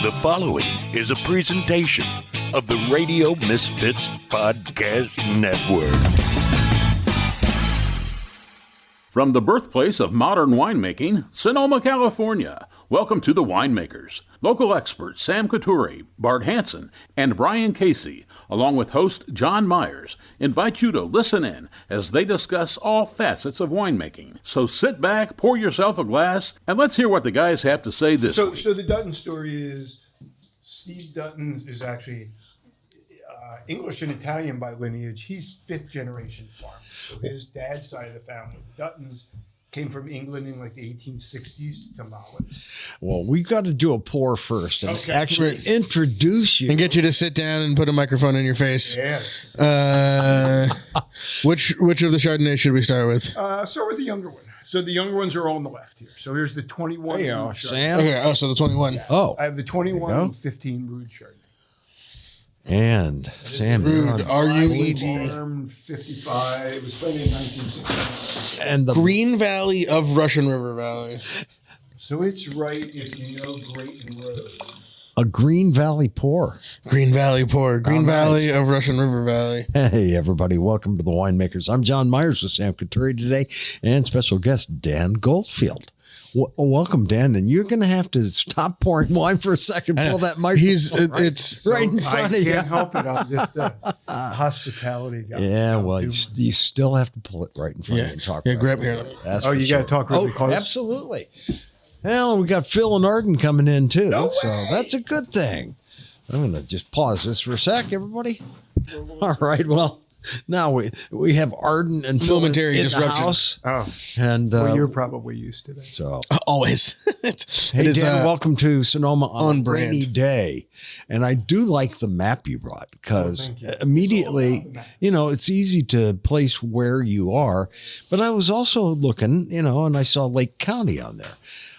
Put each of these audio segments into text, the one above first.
The following is a presentation of the Radio Misfits Podcast Network. From the birthplace of modern winemaking, Sonoma, California, welcome to The Winemakers. Local experts Sam Couturi, Bart Hansen, and Brian Casey, along with host John Myers, invite you to listen in as they discuss all facets of winemaking. So sit back, pour yourself a glass, and let's hear what the guys have to say this week. So the Dutton story is Steve Dutton is actually English and Italian by lineage. He's fifth generation farmer. So his dad's side of the family, the Duttons, came from England in like the 1860s to tamales. Well, we've got to do a pour first and actually Right. introduce you. And get you to sit down and put a microphone in your face. Yes. Which of the Chardonnay should we start with? Start with the younger one. So the younger ones are all on the left here. So here's the 21. There you are, Rude Chardonnay. Sam. Okay, so the 21. Oh, I have the 21 There you go. and 15 Rude Chardonnay. and Sam, you're on. Rude, R-U-E-D. Farm 55. It was planted in 1969. And the Green Valley of Russian River Valley. So it's right if you know Grayton Road. a Green Valley pour. Green Valley pour. Green Oh, nice. Valley of Russian River Valley. Hey, everybody. Welcome to the Winemakers. I'm John Myers with Sam Couturi today and special guest Dan Goldfield. Welcome, Dan. And you're going to have to stop pouring wine for a second. Pull that microphone It's right in So front I of you. can't help it. I'm just a hospitality guy. Yeah, I'll well, do you still have to pull it right in front of you and talk. Yeah, right grab there. here. That's Oh, for you sure. gotta talk really close? Absolutely. Well, we got Phil and Arden coming in too, No so way. that's a good thing. I'm going to just pause this for a sec, everybody. All right, well, now we have Arden and Phil Momentary in disruption. the house, Oh, and well, you're probably used to that. so. Always. Hey, Dan, welcome to Sonoma on on a brand. rainy day. And I do like the map you brought because thank you. immediately, it's easy to place where you are. But I was also looking, and I saw Lake County on there.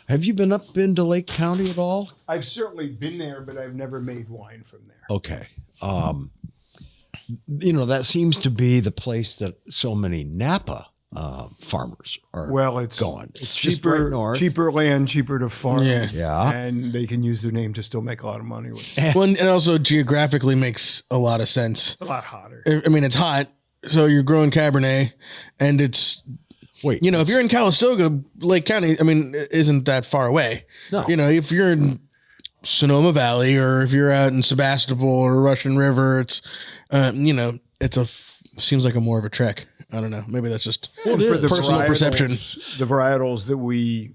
Have you been up into Lake County at all? I've certainly been there, but I've never made wine from there. Okay. That seems to be the place that so many Napa farmers are Well, it's going. It's just cheaper, right north. cheaper land, cheaper to farm. Yeah. and they can use their name to still make a lot of money with it. Well, and also geographically makes a lot of sense. It's a lot hotter. I mean, it's hot, so you're growing Cabernet, and it's, Wait, if you're in Calistoga, Lake County, I mean, isn't that far away. No. If you're in Sonoma Valley or if you're out in Sebastopol or Russian River, it's, seems like more of a trek. I don't know. Maybe that's just And for the personal varietals- perception. The varietals that we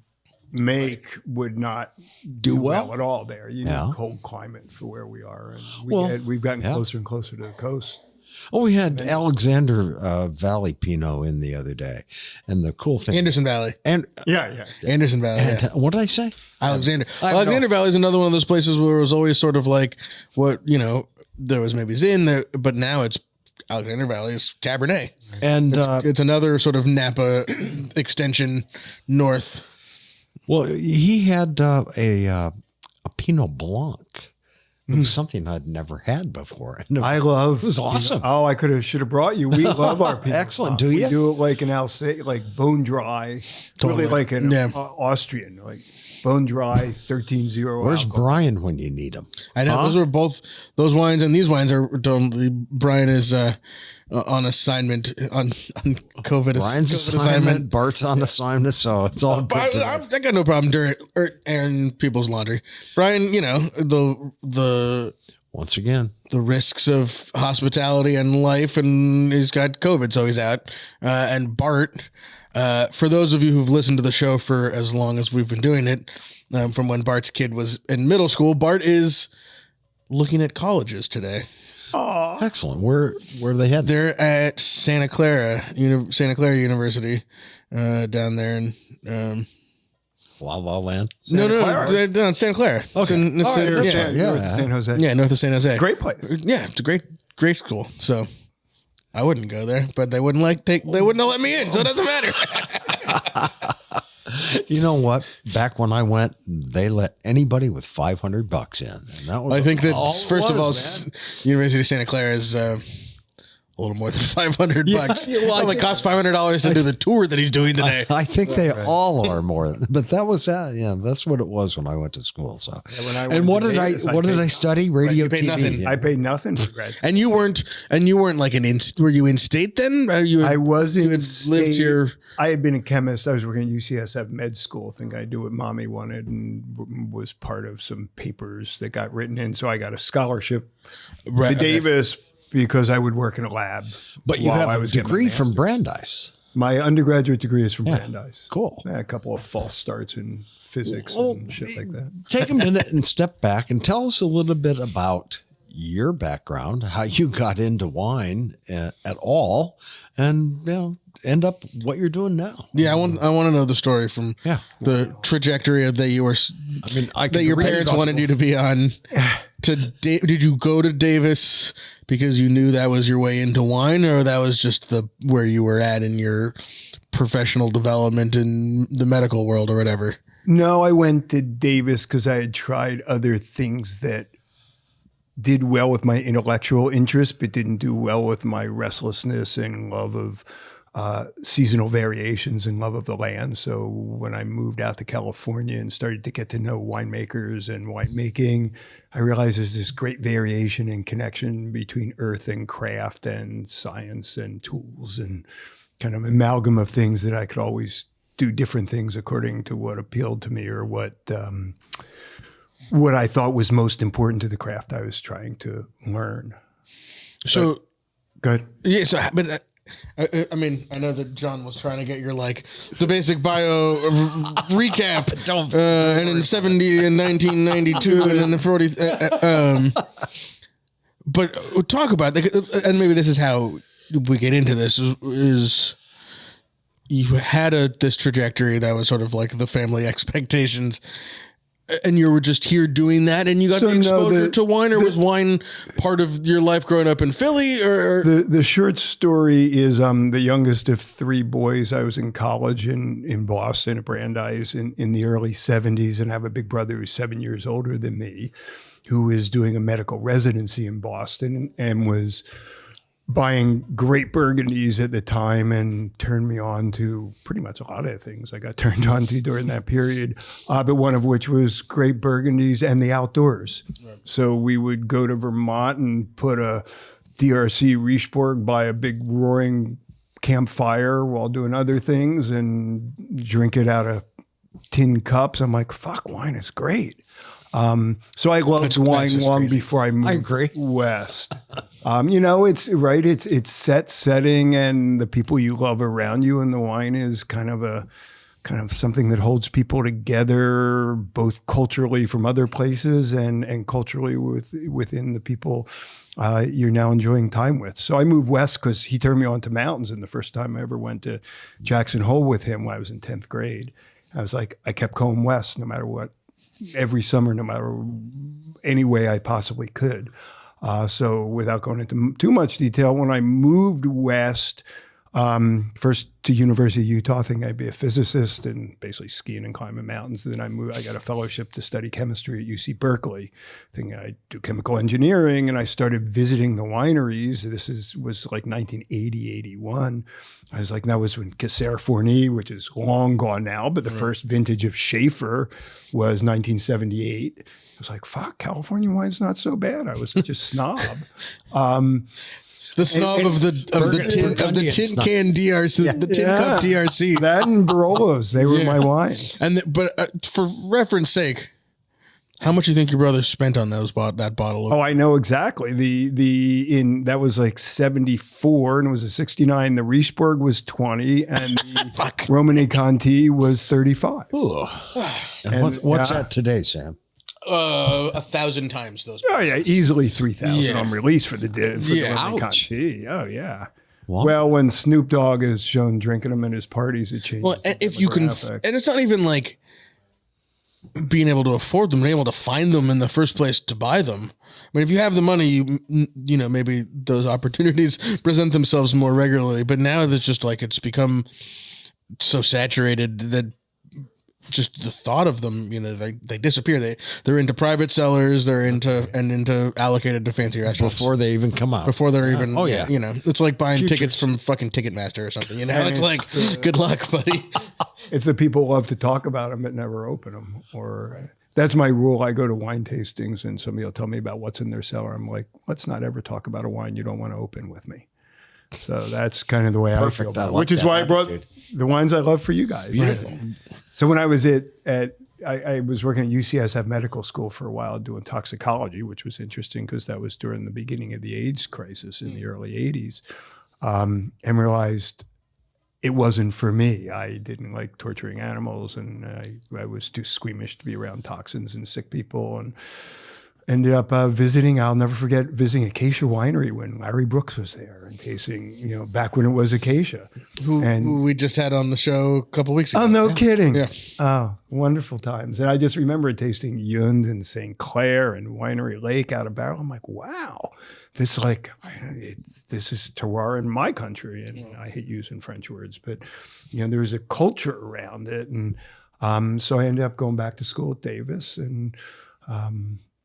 make would not do well at all there. You Yeah. need cold climate for where we are. And Well, we've gotten yeah. closer and closer to the coast. Oh, we had Alexander Valley Pinot in the other day, and the cool thing. Anderson Valley. And Yeah. Anderson Valley. and yeah. what did I say? Alexander. I have Alexander Valley is another one of those places where it was always sort of like what, there was maybe Zin there, but now it's Alexander Valley is Cabernet. And It's another sort of Napa extension north. well, he had a Pinot Blanc. It was something I'd never had before. And I love. It was awesome. Oh, I should have brought you. We love our Pinot Excellent. Blanc. Do you? We do it like an Alsace, like bone dry, Totally. really like an Yeah. Austrian, like bone dry 13-0. Where's alcohol. Brian when you need him? I know those are both those wines, and these wines are totally. Brian is on assignment on COVID. Brian's COVID assignment, Bart's on assignment, so it's all good. I got no problem during airing people's laundry. Brian, the Once again, the risks of hospitality and life, and he's got COVID, so he's out. And Bart, for those of you who've listened to the show for as long as we've been doing it, from when Bart's kid was in middle school, Bart is looking at colleges today. excellent. Where are they headed? They're at Santa Clara University, down there in. La La Land. No, they're down in Santa Clara. Okay. It's All right, that's yeah, right. North of Yeah. San Jose. yeah, north of San Jose. Great place. Yeah, it's a great school. So I wouldn't go there, but they wouldn't let me in, so it doesn't matter. You know what? Back when I went, they let anybody with $500 in. And that was I think that all it first of all, was, man. University of Santa Clara is a little more than $500. Yeah, well, It only cost $500 to do the tour that he's doing today. I think they all are more, but that was that's what it was when I went to school. So, when I and what went did to I Vegas, what did I study? Radio, you paid TV. nothing. Yeah. I paid nothing for grad school. And you weren't like were you in state then? I was in lived state. your. I had been a chemist. I was working at UCSF med school. I think I do what mommy wanted and was part of some papers that got written in. So I got a scholarship to Davis because I would work in a lab. But you while have I a was getting my degree from master's. Brandeis. My undergraduate degree is from Yeah. Brandeis. Cool. I had a couple of false starts in physics Well, and shit like that. Take a minute and step back and tell us a little bit about your background, how you got into wine at all, and end up what you're doing now. Yeah, I want to know the story from the trajectory that you were. I mean, That your parents wanted you to be on. Did you go to Davis because you knew that was your way into wine, or that was just where you were at in your professional development in the medical world or whatever? No, I went to Davis because I had tried other things that did well with my intellectual interest, but didn't do well with my restlessness and love of seasonal variations and love of the land. So when I moved out to California and started to get to know winemakers and winemaking, I realized there's this great variation and connection between earth and craft and science and tools and kind of amalgam of things that I could always do different things according to what appealed to me or what I thought was most important to the craft I was trying to learn. So Good. yeah, but I mean, I know that John was trying to get your the basic bio recap. And in 1992, and then the 40. But talk about and maybe this is how we get into this is you had this trajectory that was sort of like the family expectations. And you were just here doing that, and you got the exposure to wine, or was wine part of your life growing up in Philly? Or the short story is the youngest of three boys. I was in college in Boston at Brandeis in the early 70s, and I have a big brother who's 7 years older than me, who is doing a medical residency in Boston and was buying great Burgundies at the time and turned me on to pretty much a lot of things I got turned on to during that period, but one of which was great Burgundies and the outdoors. Right. So we would go to Vermont and put a DRC Richebourg by a big roaring campfire while doing other things and drink it out of tin cups. I'm like, fuck, wine is great. So I loved wine long before I moved west. It's setting and the people you love around you, and the wine is kind of something that holds people together, both culturally from other places and culturally within the people you're now enjoying time with. So I moved west because he turned me on to mountains, and the first time I ever went to Jackson Hole with him when I was in 10th grade, I was like, I kept going west no matter what. Every summer, no matter any way I possibly could. So without going into too much detail, when I moved west, first to University of Utah, thinking I'd be a physicist and basically skiing and climbing mountains. Then I got a fellowship to study chemistry at UC Berkeley, thinking I'd do chemical engineering, and I started visiting the wineries. This was like 1980, 81. I was like, that was when Casser Fourny, which is long gone now, but the first vintage of Schaefer was 1978. I was like, fuck, California wine's not so bad. I was such a snob. The snob of the tin can DRC, the tin cup DRC. That and Barolos, they were my wines. But for reference sake, how much do you think your brother spent on that bottle? Oh, I know exactly. That was like 74, and it was a 69. The Richebourg was 20, and the Romane Conti was 35. Ooh. And what's that today, Sam? 1,000 times those prices. Oh yeah, easily 3,000 on release for the Romane Conti. Oh yeah. Well, when Snoop Dogg is shown drinking them in his parties, it changes. Well, and if you can, and it's not even like being able to afford them, being able to find them in the first place to buy them. I mean, if you have the money, you know, maybe those opportunities present themselves more regularly. But now it's just like it's become so saturated that just the thought of them, they disappear. They're into private cellars. They're into allocated to fancy restaurants before they even come out. Before they're even, oh yeah, it's like buying Futures. tickets from fucking Ticketmaster or something. It's like, good luck, buddy. It's the people who love to talk about them but never open them. That's my rule. I go to wine tastings and somebody will tell me about what's in their cellar. I'm like, let's not ever talk about a wine you don't want to open with me. So that's kind of the way I feel about it, which is why I brought the wines I love for you guys. Beautiful. So when I was I was working at UCSF Medical School for a while doing toxicology, which was interesting because that was during the beginning of the AIDS crisis in the early 80s, and realized it wasn't for me. I didn't like torturing animals, and I was too squeamish to be around toxins and sick people, and ended up visiting. I'll never forget visiting Acacia Winery when Larry Brooks was there and tasting, back when it was Acacia. Who we just had on the show a couple weeks ago. Oh, no kidding. Yeah. Oh, wonderful times. And I just remember tasting Yund and St. Clair and Winery Lake out of barrel. I'm like, wow, this is terroir in my country. And I hate using French words, but there's a culture around it. And so I ended up going back to school at Davis and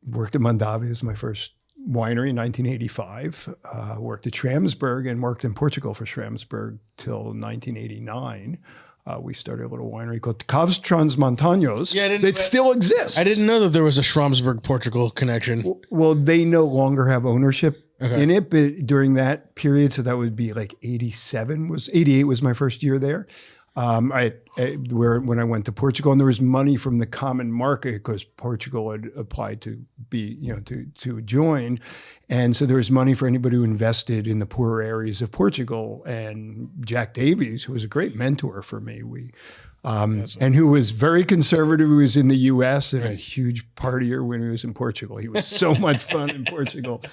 worked at Mondavi as my first winery in 1985. Worked at Schramsberg and worked in Portugal for Schramsberg till 1989. We started a little winery called Caves Transmontaños that still exists. I didn't know that there was a Schramsberg, Portugal connection. Well, they no longer have ownership in it, but during that period, so that would be like 88 was my first year there. When I went to Portugal, and there was money from the common market because Portugal had applied to be, to join. And so there was money for anybody who invested in the poorer areas of Portugal. And Jack Davies, who was a great mentor for me, and who was very conservative, who was in the U.S. and a huge partier when he was in Portugal. He was so much fun in Portugal.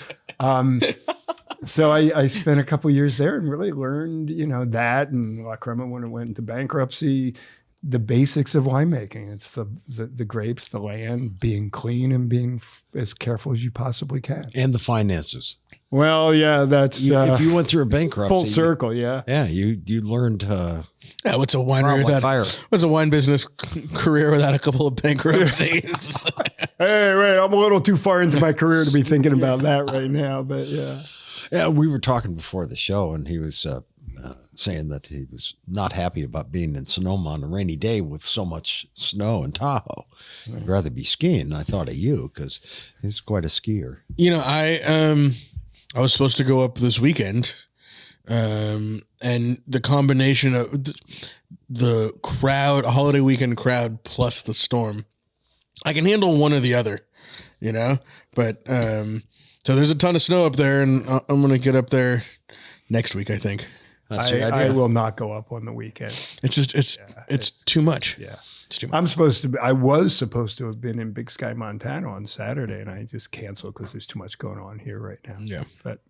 So I spent a couple of years there and really learned, that and La Crema when it went into bankruptcy, the basics of winemaking. It's the grapes, the land, being clean and being as careful as you possibly can. And the finances. Well, yeah, that's if you went through a bankruptcy, full circle, yeah. Yeah, you learned. What's a winery what's a wine business career without a couple of bankruptcies? Hey, wait, I'm a little too far into my career to be thinking about that right now, but yeah. Yeah, we were talking before the show, and he was saying that he was not happy about being in Sonoma on a rainy day with so much snow in Tahoe. He'd rather be skiing. I thought of you because he's quite a skier. I was supposed to go up this weekend, and the combination of the crowd, a holiday weekend crowd, plus the storm, I can handle one or the other, but so there's a ton of snow up there, and I'm going to get up there next week, I think. That's your idea. I will not go up on the weekend. It's too much. Yeah. It's too much. I was supposed to have been in Big Sky, Montana on Saturday, and I just canceled because there's too much going on here right now. Yeah. But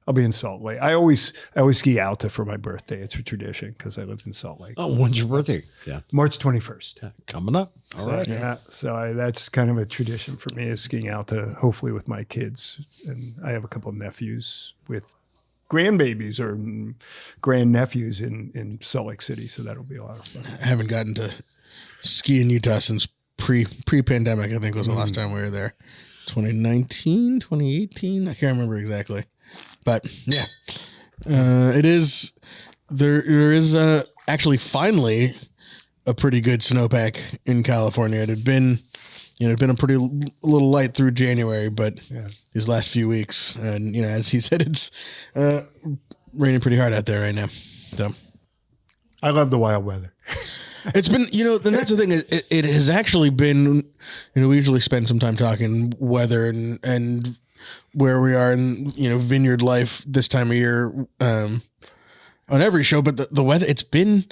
I'll be in Salt Lake. I always ski Alta for my birthday. It's a tradition because I lived in Salt Lake. Oh, when's your birthday? Yeah. March 21st. Coming up. All right. Yeah. So that's kind of a tradition for me is skiing Alta, hopefully with my kids. And I have a couple of nephews with grandbabies or grandnephews in Salt Lake City. So that'll be a lot of fun. I haven't gotten to ski in Utah since pre-pandemic, I think was the last time we were there. 2019, 2018? I can't remember exactly. But yeah, it is, there is actually finally a pretty good snowpack in California. It had been, a pretty little light through January, but these last few weeks, and as he said, it's raining pretty hard out there right now. So I love the wild weather. It's been, and that's the thing. It has actually been, we usually spend some time talking weather and where we are in, vineyard life this time of year on every show. But the weather, it's been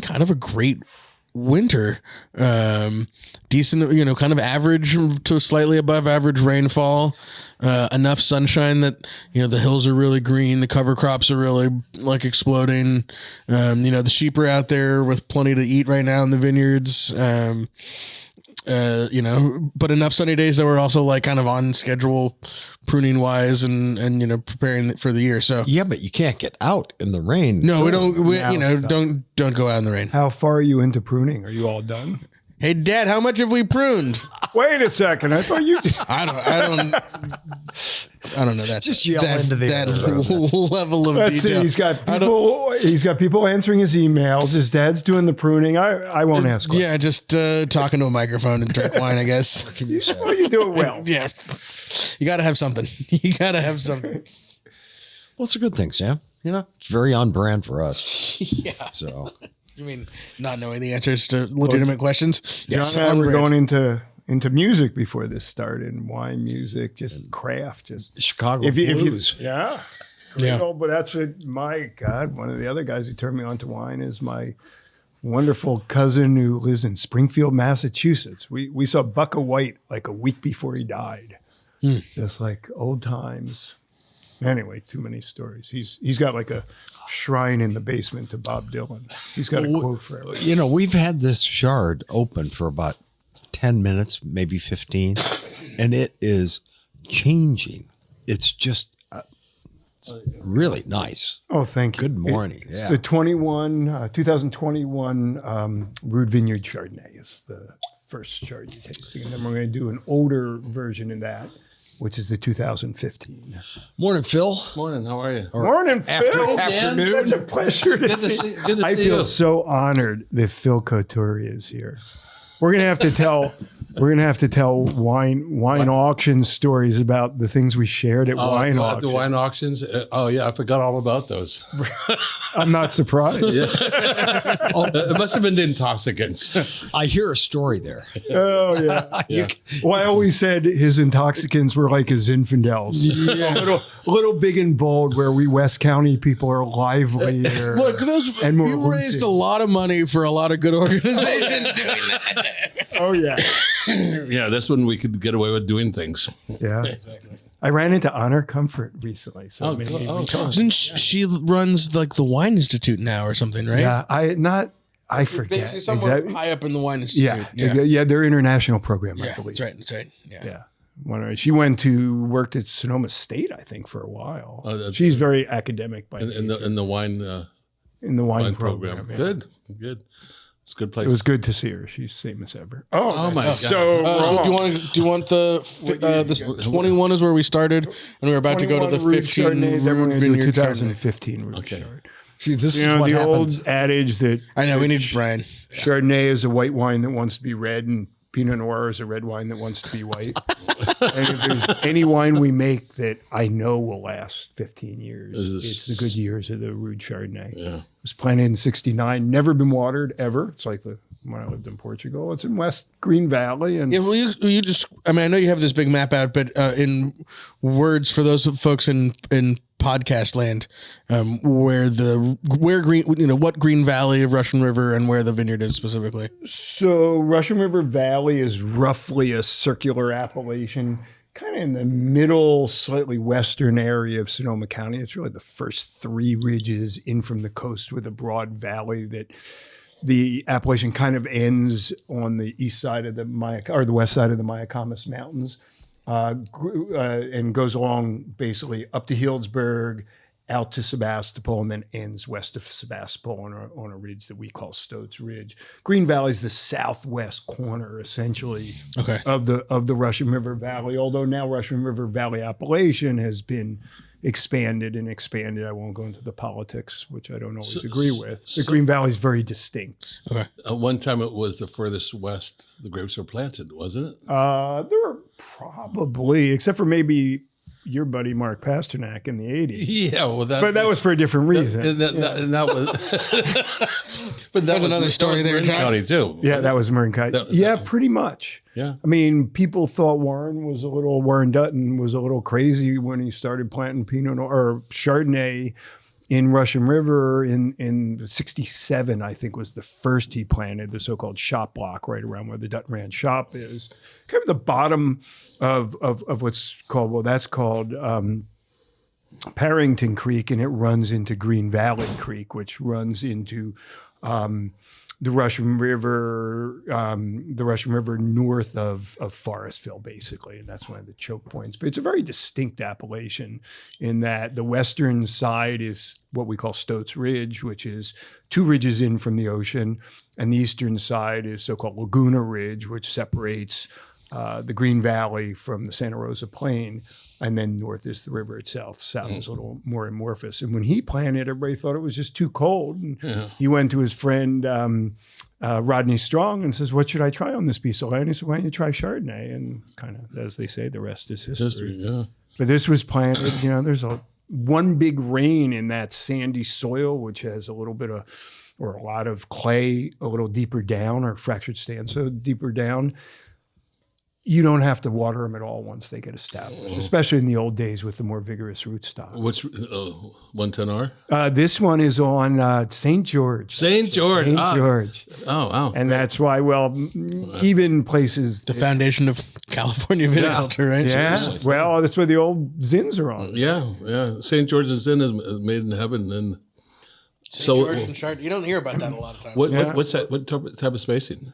kind of a great winter. Decent, kind of average to slightly above average rainfall. Enough sunshine that, the hills are really green. The cover crops are really exploding. The sheep are out there with plenty to eat right now in the vineyards. but enough sunny days that we're also like kind of on schedule pruning wise and preparing for the year. So Yeah, but you can't get out in the rain. no, we don't, Now don't go out in the rain. How far are you into pruning? Are you all done? Hey Dad, how much have we pruned? Wait a second. I thought you. I don't know that. Just yell into the that air. level of Let's detail. see. He's got people answering his emails. His dad's doing the pruning. I won't ask. Questions. Yeah, just talking to a microphone and drink wine, I guess. Can you say? Well, you do it well. Yeah, you got to have something. You got to have something. Well, it's a good thing, Sam. It's very on brand for us. Yeah. So You mean not knowing the answers to legitimate questions? Yes, John and I on were brand. going into music before this started. Wine music, just craft, just Chicago blues. yeah. Yeah. But that's what my God. One of the other guys who turned me on to wine is my wonderful cousin who lives in Springfield, Massachusetts. We saw Bucka White like a week before he died. Just like old times. Anyway, too many stories. He's got like a shrine in the basement to Bob Dylan. He's got a quote for everything. We've had this shard open for about 10 minutes, maybe 15, and it is changing. It's just really nice. Oh, thank you. Good morning. It's Yeah. the 2021 Rude Vineyard Chardonnay is the first chard you're tasting. And then we're going to do an older version of that, which is the 2015. Morning, Phil. Morning, how are you? Morning, Phil. Afternoon. It's a pleasure to see. Good to I see feel you. so honored that Phil Couturier is here. We're gonna have to tell. We're gonna have to tell wine auction stories about the things we shared at wine auction. The wine auctions. Oh yeah, I forgot all about those. I'm not surprised. It must have been the intoxicants. I hear a story there. Oh yeah. Well, I always said his intoxicants were like his Zinfandels. A little big and bold, where we West County people are livelier. Look, and more you raised lucid. a lot of money for a lot of good organizations doing that. Oh yeah, Yeah, that's when we could get away with doing things. yeah. Exactly. I ran into Honor Comfort recently, so maybe we can- Since she runs like the Wine Institute now or something, right? yeah. I forget Basically, somewhere exactly. high up in the Wine Institute. Yeah, their international program, I Yeah, believe. that's right. Yeah. Yeah. She worked at Sonoma State, I think, for a while. Oh, that's- She's very academic by In the wine in the wine program. yeah. Good. It's a good place. It was good to see her. She's same as ever. Oh my God. So So wrong. do you want this 21 is where we started, and we're about to go to the 21 Rude 15 Chardonnay, then we're Rude gonna do Vineyard Chardonnay. 2015 Rude Chardonnay. See, this You is know what the happens. old adage that I know we need Brian. Chardonnay is a white wine that wants to be red, and Pinot Noir is a red wine that wants to be white. And if there's any wine we make that I know will last 15 years, Is this- it's the good years of the Rude Chardonnay. Yeah. It was planted in '69, never been watered ever. It's like when I lived in Portugal. It's in West Green Valley, and Yeah, will you just? I mean, I know you have this big map out, but in words for those folks in podcast land, where Green, what Green Valley of Russian River and where the vineyard is specifically. so Russian River Valley is roughly a circular appellation, kind of in the middle, slightly western area of Sonoma County. It's really the first three ridges in from the coast with a broad valley that the appellation kind of ends on the east side of the the west side of the Mayacamas Mountains, and goes along basically up to Healdsburg, out to Sebastopol, and then ends west of Sebastopol on a ridge that we call Stoats Ridge. Green Valley is the southwest corner, essentially, of the Russian River Valley. Although now Russian River Valley appellation has been expanded. I won't go into the politics, which I don't always agree with. The Green Valley is very distinct. Okay. At one time, it was the furthest west the grapes were planted, wasn't it? There were probably, except for maybe your buddy Mark Pasternak in the 80s. Yeah, well, But that was for a different reason. and that was. But that was another story there, Marin John. County too. Yeah, that was Marin County. Yeah, pretty much. Yeah. I mean, people thought Warren Dutton was a little crazy when he started planting Pinot Noir or Chardonnay in Russian River in 67, I think was the first he planted, the so-called shop block right around where the Dutton Ranch shop is. Kind of the bottom of what's called, that's called Parrington Creek, and it runs into Green Valley Creek, which runs into the Russian River north of Forestville, basically, and that's one of the choke points. But it's a very distinct appellation in that the western side is what we call Stoats Ridge, which is 2 ridges in from the ocean, and the eastern side is so-called Laguna Ridge, which separates the Green Valley from the Santa Rosa Plain. And then north is the river itself. South is a little more amorphous. And when he planted, everybody thought it was just too cold. And he went to his friend Rodney Strong and says, "What should I try on this piece of land?" He said, "Why don't you try Chardonnay?" And kind of, as they say, the rest is history. But this was planted. There's one big rain in that sandy soil, which has a little bit of, or a lot of clay, a little deeper down, or fractured stanza deeper down. You don't have to water them at all once they get established, especially in the old days with the more vigorous rootstock. Which 110R? This one is on St. George. St. George. St. George. Oh, wow. And that's why, even places... The foundation of California viticulture, right? Yeah. So, well, that's where the old Zins are on. Yeah. St. George's Zin is made in heaven. And St. George and Chardonnay. You don't hear about that a lot of times. What's that? What type of spacing?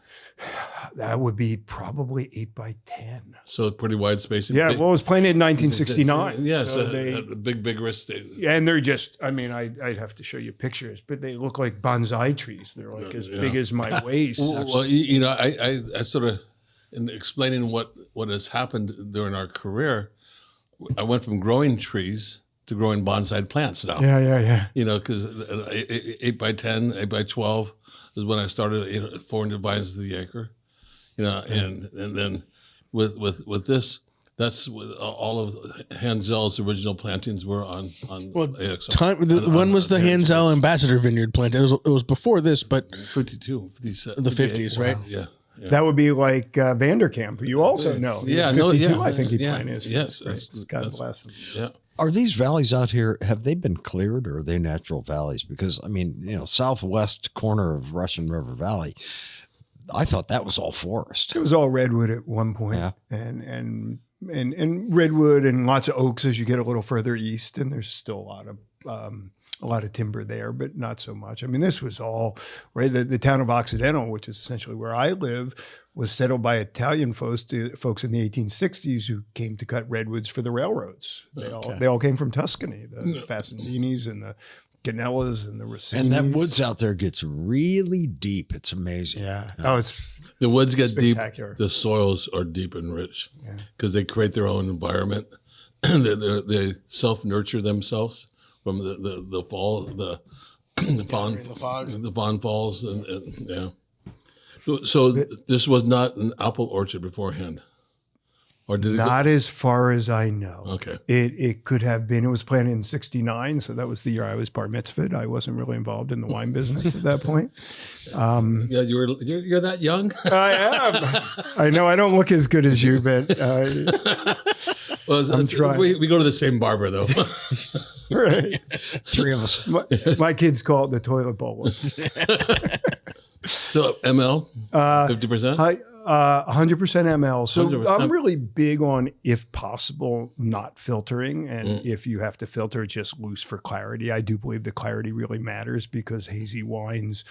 That would be probably 8 by 10. So pretty wide spacing. Yeah, well, it was planted in 1969. Yes, so the big vigorous. And they're just, I'd have to show you pictures, but they look like bonsai trees. They're like as big as my waist. Well, I sort of, in explaining what has happened during our career, I went from growing trees to growing bonsai plants now. Yeah. Because 8 by 10, 8 by 12 is when I started 400 vines to the acre. And then with this, that's with all of Hanzel's original plantings were on AXL. When was the Hanzel Ambassador Vineyard planted? It was before this, but 52, the 50s, right? Yeah. That would be like Vanderkamp, who you also know. Yeah, 52, I think he planted his. Yes, God bless him. Yeah. Are these valleys out here, have they been cleared or are they natural valleys? Because, southwest corner of Russian River Valley, I thought that was all forest. It was all redwood at one point, and redwood and lots of oaks as you get a little further east, and there's still a lot of timber there, but not so much. This was all right. The town of Occidental, which is essentially where I live, was settled by Italian folks in the 1860s who came to cut redwoods for the railroads. They all came from Tuscany, the Fassondinis and the Ganellas and the Rossinis. And that woods out there gets really deep. It's amazing. Yeah. Oh, it's the woods get deep. Spectacular. The soils are deep and rich because they create their own environment. They self-nurture themselves from the fall, the Fawn Falls, and. So this was not an apple orchard beforehand. Or did it not as far as I know. Okay. It could have been. It was planted in 1969, so that was the year I was bar mitzvahed. I wasn't really involved in the wine business at that point. Yeah, you're that young. I am. I know I don't look as good as you, but I'm trying. We go to the same barber though. Right. 3 of us. My kids call it the toilet bowl. So ML, 50%. 100% ML. So 100%. I'm really big on, if possible, not filtering. And if you have to filter, just loose for clarity. I do believe the clarity really matters because hazy wines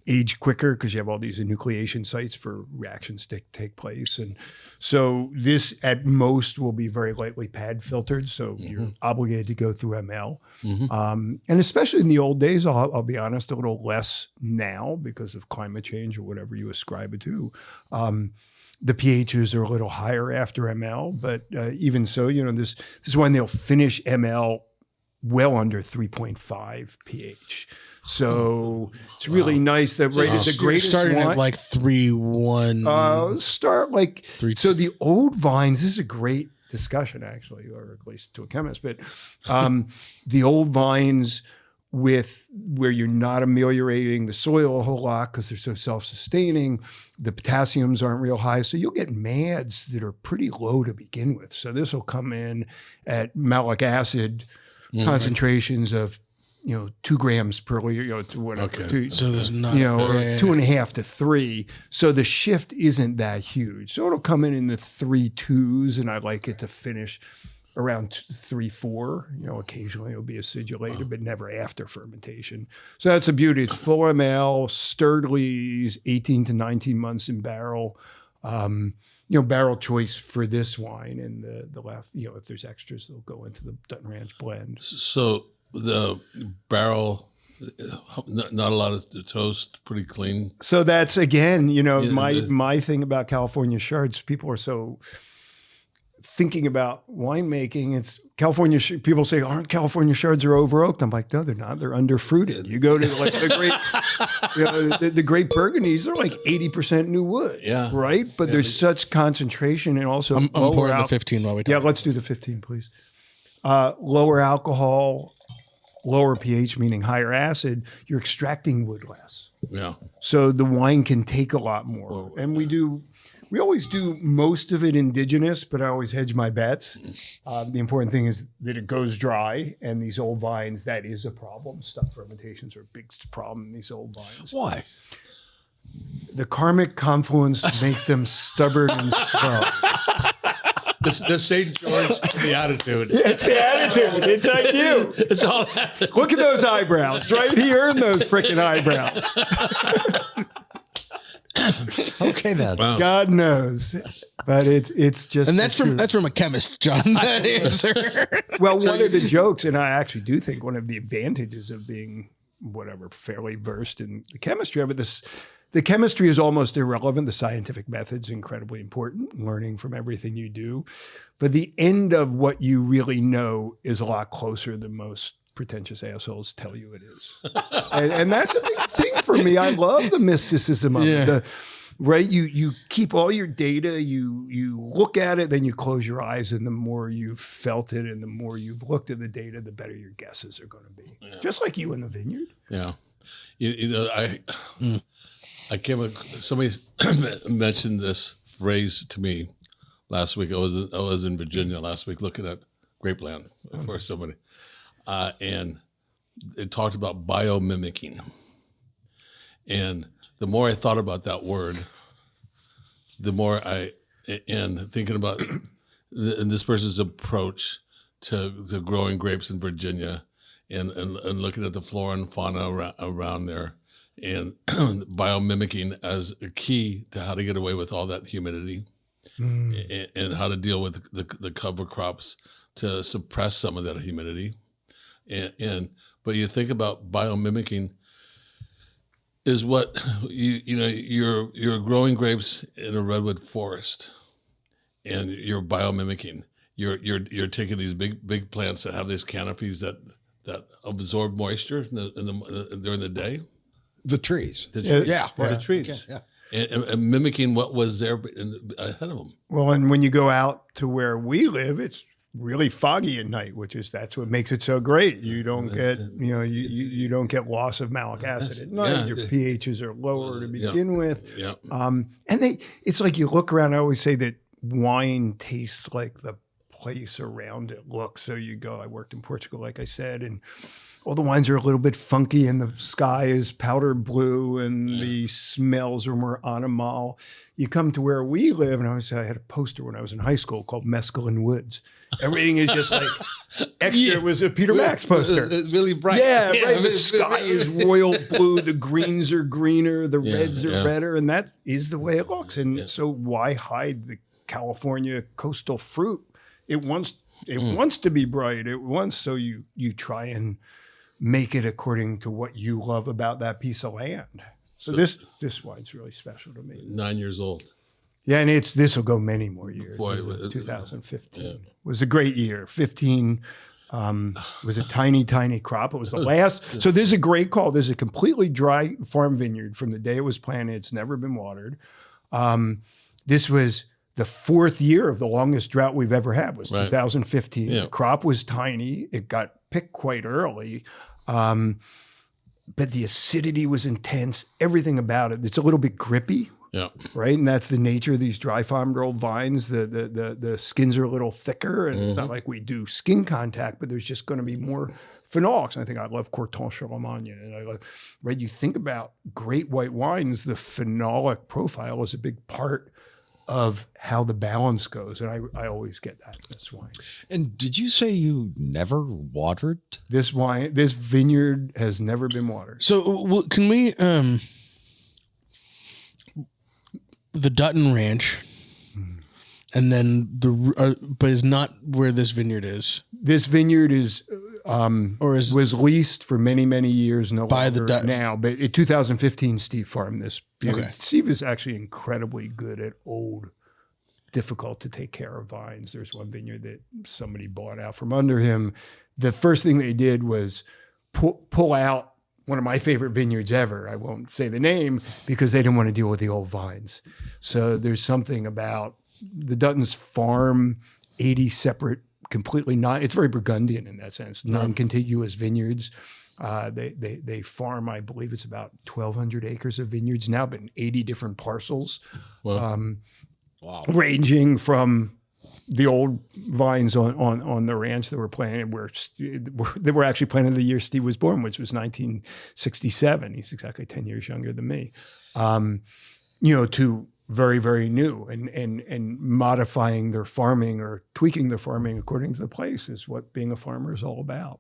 age quicker because you have all these enucleation sites for reactions to take place. And so this at most will be very lightly pad filtered. So you're obligated to go through ML. And especially in the old days, I'll be honest, a little less now because of climate change or whatever you ascribe it to. The pHs are a little higher after ML, but even so, this is when they'll finish ML well under 3.5 pH. So it's really nice that right at the greatest starting wine, at like 3.1. Start like 3. So the old vines. This is a great discussion, actually, or at least to a chemist. But the old vines where you're not ameliorating the soil a whole lot because they're so self-sustaining, the potassiums aren't real high, so you'll get MADs that are pretty low to begin with. So this will come in at malic acid concentrations of 2 grams per liter, whatever. Okay. So there's not, 2.5 to 3. So the shift isn't that huge. So it'll come in the 3.2s, and I like it to finish around 3-4. Occasionally it'll be acidulated, but never after fermentation. So that's the beauty. It's full ML, sturdily 18 to 19 months in barrel. Barrel choice for this wine, and the left, if there's extras, they'll go into the Dutton Ranch blend. So the barrel, not a lot of toast, pretty clean. So that's again, my thing about California shards. People are so thinking about winemaking. It's California. People say, "Aren't California shards are over oaked?" I'm like, no, they're not. They're under fruited. You go to like the great, the great Burgundies. They're like 80% new wood. Yeah. Right. But there's such concentration, and also I'm pouring the 15 while we talk. Yeah, let's do the 15, please. Lower alcohol, lower pH, meaning higher acid. You're extracting wood less. Yeah. So the wine can take a lot more, and we always do most of it indigenous, but I always hedge my bets. The important thing is that it goes dry, and these old vines, that is a problem. Stuck fermentations are a big problem in these old vines. Why? The karmic confluence makes them stubborn and slow. The St. George, the attitude. It's the attitude. It's like you. It's all. Look at those eyebrows, right? He earned those freaking eyebrows. Okay, then. Wow. God knows, but it's just, And that's from a chemist, John. That answer. Well, one of the jokes, and I actually do think one of the advantages of being fairly versed in the chemistry of it, the chemistry is almost irrelevant. The scientific method's incredibly important, learning from everything you do. But the end of what you really know is a lot closer than most pretentious assholes tell you it is. and that's a big thing for me. I love the mysticism of it. Right? You keep all your data, you look at it, then you close your eyes, and the more you've felt it and the more you've looked at the data, the better your guesses are going to be. Yeah. Just like you in the vineyard. Yeah. I came somebody mentioned this phrase to me last week. I was in Virginia last week looking at grapeland for somebody. And it talked about biomimicking. And the more I thought about that word, the more and thinking about this person's approach to growing grapes in Virginia and looking at the flora and fauna around there, and biomimicking as a key to how to get away with all that humidity and how to deal with the cover crops to suppress some of that humidity. But you think about biomimicking is what you're growing grapes in a redwood forest, and you're biomimicking. You're taking these big plants that have these canopies that absorb moisture during the day. The trees. The trees. Yeah. And mimicking what was there ahead of them. Well, and when you go out to where we live, it's really foggy at night, that's what makes it so great. You don't get, you don't get loss of malic acid at night. Yeah. Your pHs are lower to begin with. Yeah. And it's like you look around. I always say that wine tastes like the place around it looks. So you go, I worked in Portugal, like I said, and all the wines are a little bit funky, and the sky is powder blue, and the smells are more animal. You come to where we live, and I always say I had a poster when I was in high school called Mescaline Woods. Everything is just like extra. It was a Peter Max poster. It's really bright. Yeah, right. The sky is royal blue. The greens are greener. The reds are redder, and that is the way it looks. And so why hide the California coastal fruit? It wants to be bright. It wants, so you try and make it according to what you love about that piece of land. So this wine's really special to me. 9 years old. Yeah, and this will go many more years. Boy, 2015 was a great year. 15 was a tiny crop. It was the last. So this is a great call. This is a completely dry farm vineyard from the day it was planted. It's never been watered. This was the fourth year of the longest drought we've ever had. Was 2015. Yeah. The crop was tiny. It got picked quite early. But the acidity was intense. Everything about it. It's a little bit grippy. Yeah. Right. And that's the nature of these dry farmed old vines. The skins are a little thicker, and it's not like we do skin contact, but there's just going to be more phenolics. And I think I love Corton Charlemagne. And I love, right. You think about great white wines, the phenolic profile is a big part of how the balance goes. And I always get that in this wine. And did you say you never watered? This vineyard has never been watered. So can we, the Dutton Ranch, and then but is not where this vineyard is. This vineyard is, was leased for many, many years. No by longer the Dutton now, but in 2015, Steve farmed this. Okay. Steve is actually incredibly good at old, difficult to take care of vines. There's one vineyard that somebody bought out from under him. The first thing they did was pull out one of my favorite vineyards ever. I won't say the name because they didn't want to deal with the old vines. So there's something about the Duttons farm 80 separate, completely it's very Burgundian in that sense, non-contiguous vineyards. They farm, I believe it's about 1,200 acres of vineyards now, but in 80 different parcels. Wow. Ranging from the old vines on the ranch that were planted, they were actually planted the year Steve was born, which was 1967. He's exactly 10 years younger than me. To very, very new and modifying their farming or tweaking their farming according to the place is what being a farmer is all about.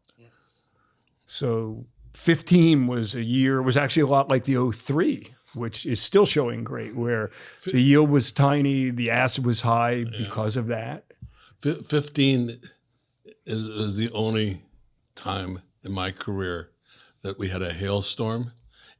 So 15 was actually a lot like the 03, which is still showing great, where the yield was tiny, the acid was high because of that. 15 is the only time in my career that we had a hailstorm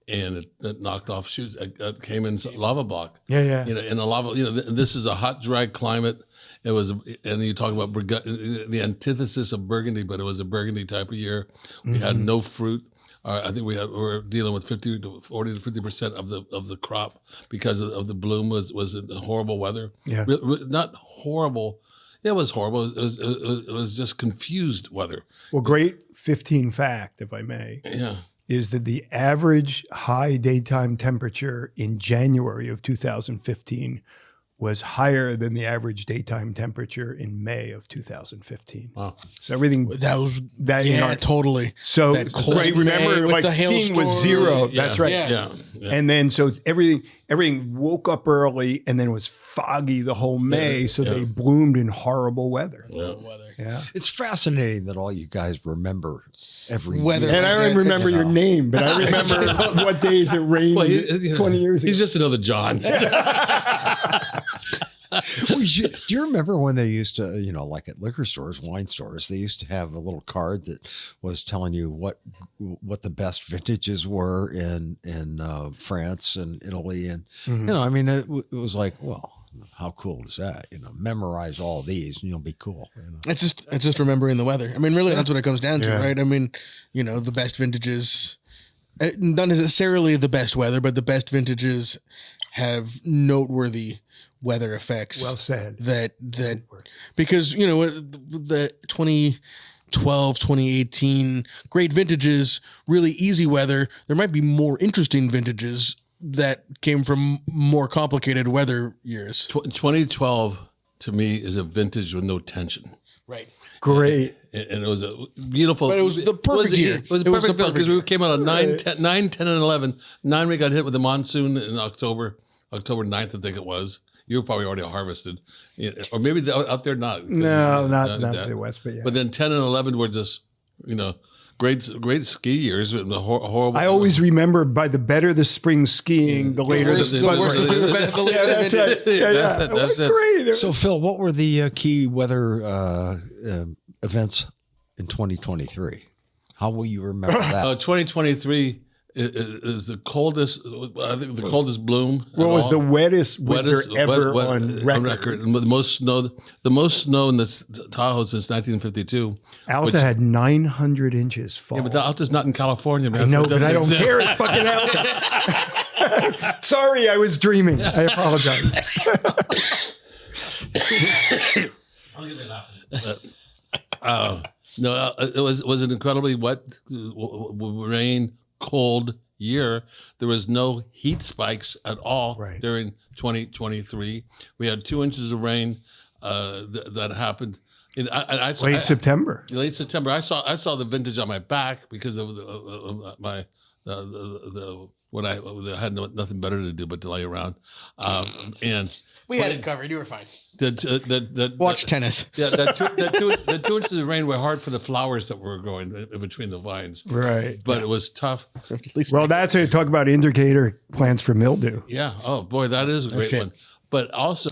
and it knocked off shoots. It came in lava block. Yeah. In a lava, this is a hot, dry climate. It was, and you talk about the antithesis of Burgundy, but it was a Burgundy type of year. We had no fruit. I think we were dealing with 40 to 50% of the crop because of the bloom was in horrible weather. Yeah, not horrible. Yeah, it was horrible. It was just confused weather. Well, great 15 fact, if I may. Yeah. Is that the average high daytime temperature in January of 2015 was higher than the average daytime temperature in May of 2015. Wow. So everything totally. So right, remember, like the scene was zero. Yeah. That's right. Yeah. And then so everything woke up early and then it was foggy the whole May. So they bloomed in horrible weather. Yeah. It's fascinating that all you guys remember every Weather. year. And I don't remember your name, but I remember what days it rained 20 years ago. He's just another John. Do you remember when they used to, like at liquor stores, wine stores, they used to have a little card that was telling you what the best vintages were in France and Italy, and it was like, well, how cool is that? Memorize all these and you'll be cool. It's just remembering the weather. I mean, really, that's what it comes down to, right? I mean, the best vintages, not necessarily the best weather, but the best vintages have noteworthy weather effects. Well said. That because the 2012, 2018 great vintages, really easy weather. There might be more interesting vintages that came from more complicated weather years. 2012 to me is a vintage with no tension. Right. Great. And it was a beautiful. But it was the perfect year. It was perfect because we came out on 9, 10, and 11. 9 we got hit with the monsoon in October 9th, I think it was. You were probably already harvested, or maybe out there not. No, not the West, but yeah. But then 10 and 11 were just, great ski years. Horrible. I always remember by the better the spring skiing, the later the worse the better the later that's right. Yeah. That's it. Great. So, Phil, what were the key weather events in 2023? How will you remember that? 2023 is the coldest. I think the coldest bloom. What was the wettest winter ever on record? And the most snow in the Tahoe since 1952. Alta had 900 inches fall. Yeah, but the Alta's not in California, man. I know, but I don't care. It's fucking Alta. Sorry, I was dreaming. I apologize. I'll give it no, it was an incredibly wet, rain, cold year. There was no heat spikes at all during 2023. We had 2 inches of rain that happened. Late September. Late September. I saw the vintage on my back because of my when I had nothing better to do but to lay around, and We had it covered. You were fine. Watch tennis. Yeah, the 2 inches of rain were hard for the flowers that were growing in between the vines. Right. But it was tough. At least Well, that's how you talk about indicator plants for mildew. Yeah. Oh boy, that is a great shit. one. But also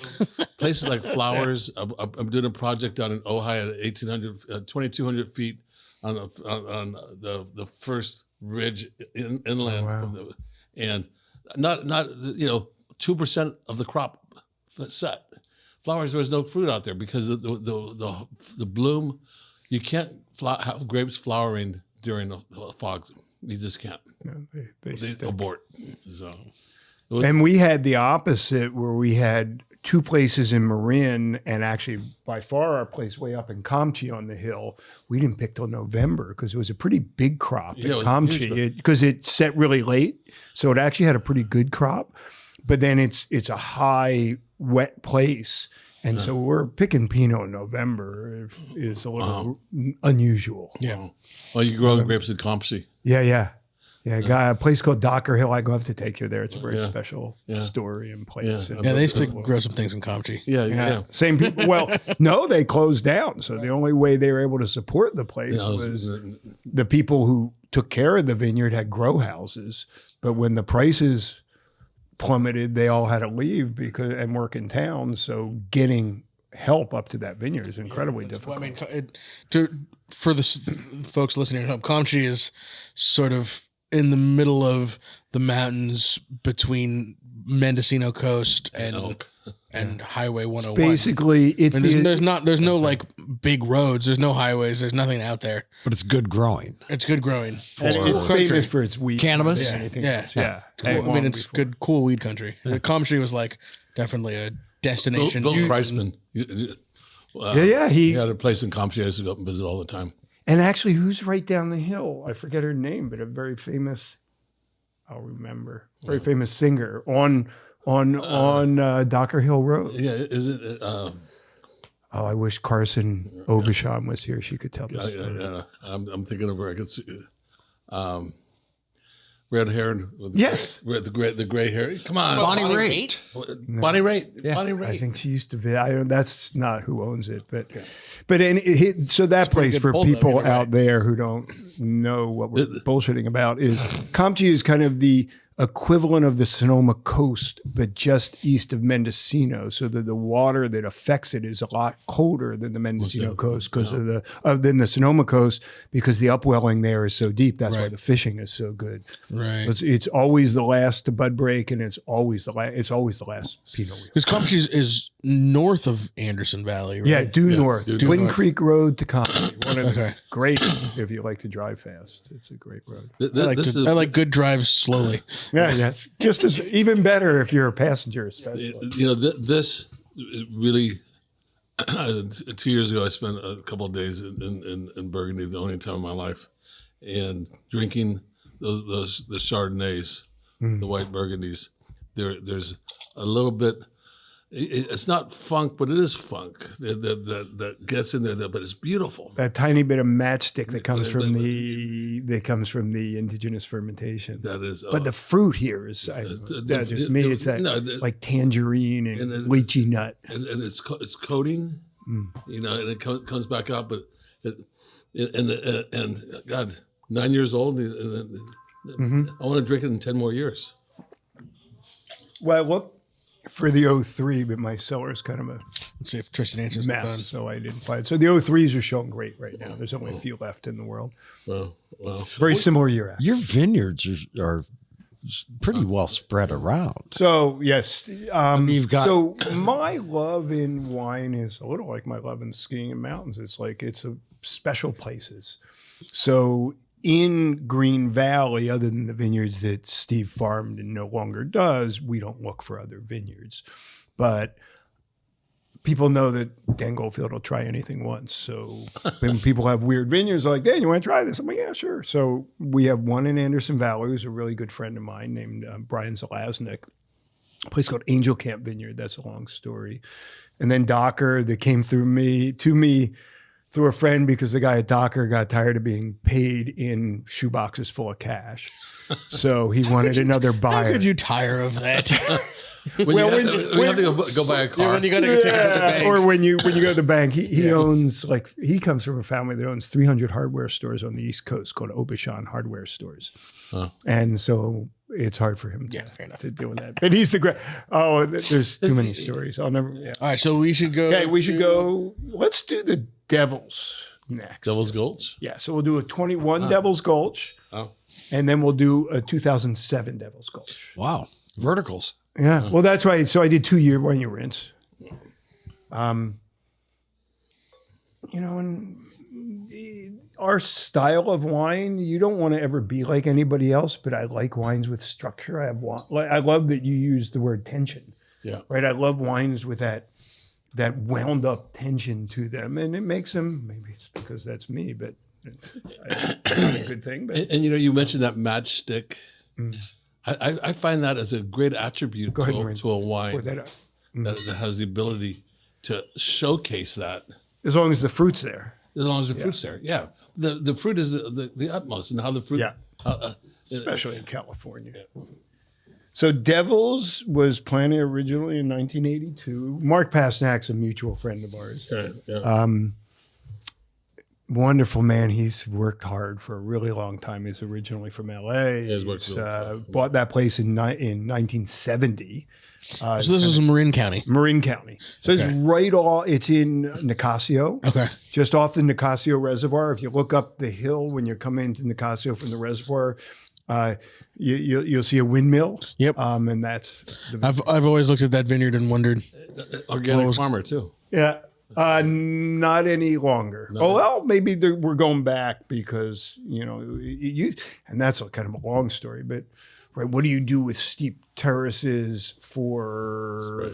places like flowers. I'm doing a project down in Ojai at 2,200 feet on the first ridge inland, wow. and not 2% of the crop set. Flowers, there was no fruit out there because the bloom. You can't have grapes flowering during the fogs. You just can't. No, they They stick. abort. So. And we had the opposite where we had 2 places in Marin, and actually by far our place way up in Comchi on the hill, we didn't pick till November because it was a pretty big crop Yeah, it in was Comchi because it set really late. So it actually had a pretty good crop, but then it's a high wet place. And so we're picking Pinot in November is a little unusual. Yeah. Well, you grow grapes in Compsey. Yeah. A place called Docker Hill. I go have to take you there. It's a very Yeah. special Yeah. story and place. Yeah. And Yeah, they used to grow some things in Comchi. Yeah. Same people. Well, no, they closed down. So the only way they were able to support the place Yeah, was the people who took care of the vineyard had grow houses. But when the prices plummeted, they all had to leave and work in town. So getting help up to that vineyard is incredibly difficult. Well, I mean, for the folks listening at home, Comchi is sort of in the middle of the mountains between Mendocino Coast and Highway 101. Basically, it's And there's no like big roads. There's no highways. There's nothing out there. But it's good growing. It's good growing. and it's famous for its weed. Cannabis? More than anything Yeah. else. Yeah. Cool. I mean, it's good, cool weed country. The Comchi was like definitely a destination. Bill Kreisman. Yeah. He had a place in Compsey I used to go up and visit all the time. And actually, who's right down the hill? I forget her name, but a very famous, I'll remember, very famous singer on Docker Hill Road. Yeah, is it? Oh, I wish Carson Obisham was here. She could tell this. I'm thinking of her. I could see. Red haired with Yes. the gray hair. Come on, Bonnie Raitt. Bonnie Raitt. Yeah. Bonnie Raitt. I think she used to be. I don't. That's not who owns it, but so that pretty place good for bulldog, people either way. out there who don't know what we're bullshitting about is Comchi is kind of the equivalent of the Sonoma coast, but just east of Mendocino, so that the water that affects it is a lot colder than the Mendocino coast because than the Sonoma coast because the upwelling there is so deep. That's why Right. the fishing is so good. Right. So it's always the last to bud break, and it's always the last. It's always the last Pinot Noir. Because Comchi is north of Anderson Valley, right? Yeah, due north. due Twin north. Creek Road to Comedy. One of the Okay. great, if you like to drive fast. It's a great road. I like good drives slowly. Yeah, that's just as even better if you're a passenger, especially. This really. 2 years ago, I spent a couple of days in Burgundy, the only time in my life, and drinking the Chardonnays, the white Burgundies. There's a little bit. It's not funk, but it is funk that gets in there. But it's beautiful. That tiny bit of matchstick that comes from the indigenous fermentation. That is. But the fruit here is just me. It's that like tangerine and lychee nut. and it's coating, and it comes back out. But and God, 9 years old, and I want to drink it in 10 more years. Well, I looked for the 03, but my cellar is kind of a Let's see if Tristan answers the phone. mess, so I didn't find it. So the 03s are showing great right now. There's only a few left in the world. Well, Very similar year. Your vineyards are pretty well spread around. So yes, you've got- so my love in wine is a little like my love in skiing and mountains. It's like it's a special places. So in Green Valley, other than the vineyards that Steve farmed and no longer does, we don't look for other vineyards. But people know that Dan Goldfield will try anything once. So when people have weird vineyards, they're like, Dan, you want to try this? I'm like, yeah, sure. So we have one in Anderson Valley, who's a really good friend of mine named Brian Zelaznik, a place called Angel Camp Vineyard. That's a long story. And then Docker that came to me through a friend because the guy at Docker got tired of being paid in shoeboxes full of cash. So he wanted another buyer. How could you tire of that? When you have to go buy a car. When you got to go take it to the bank. Or when you go to the bank, he owns he comes from a family that owns 300 hardware stores on the East Coast called Obashan Hardware Stores, and so it's hard for him to deal with that. But he's the great. Oh, there's too many stories. I'll never. Yeah. All right, so we should go. Okay, we should go. Let's do the Devils next. Devil's Gulch. Yeah, so we'll do a 21 Devil's Gulch, and then we'll do a 2007 Devil's Gulch. Wow. Verticals. Yeah, well, that's right. So I did 2-year one-year rinse. And our style of wine, you don't want to ever be like anybody else, but I like wines with structure. I love that you use the word tension. Yeah. Right. I love wines with that wound up tension to them, and it makes them. Maybe it's because that's me, but it's not a good thing. But And you mentioned that matchstick. I find that as a great attribute to a wine that has the ability to showcase that. as long as the fruit's there. As long as the fruit's there, yeah. The fruit is the utmost, and how the fruit, Especially in California. So Devils was planted originally in 1982. Mark Pasternak's a mutual friend of ours. Wonderful man. He's worked hard for a really long time. He's originally from LA. He's worked really hard. Bought that place in 1970. So this is in Marin County. Marin County. So it's it's in Nicasio. Okay. Just off the Nicasio Reservoir. If you look up the hill when you're coming into Nicasio from the reservoir, you'll see a windmill. Yep. And that's I've always looked at that vineyard and wondered. organic farmer too. Yeah. Not any longer. No. Oh, well, maybe we're going back because, and that's kind of a long story, but right. What do you do with steep terraces for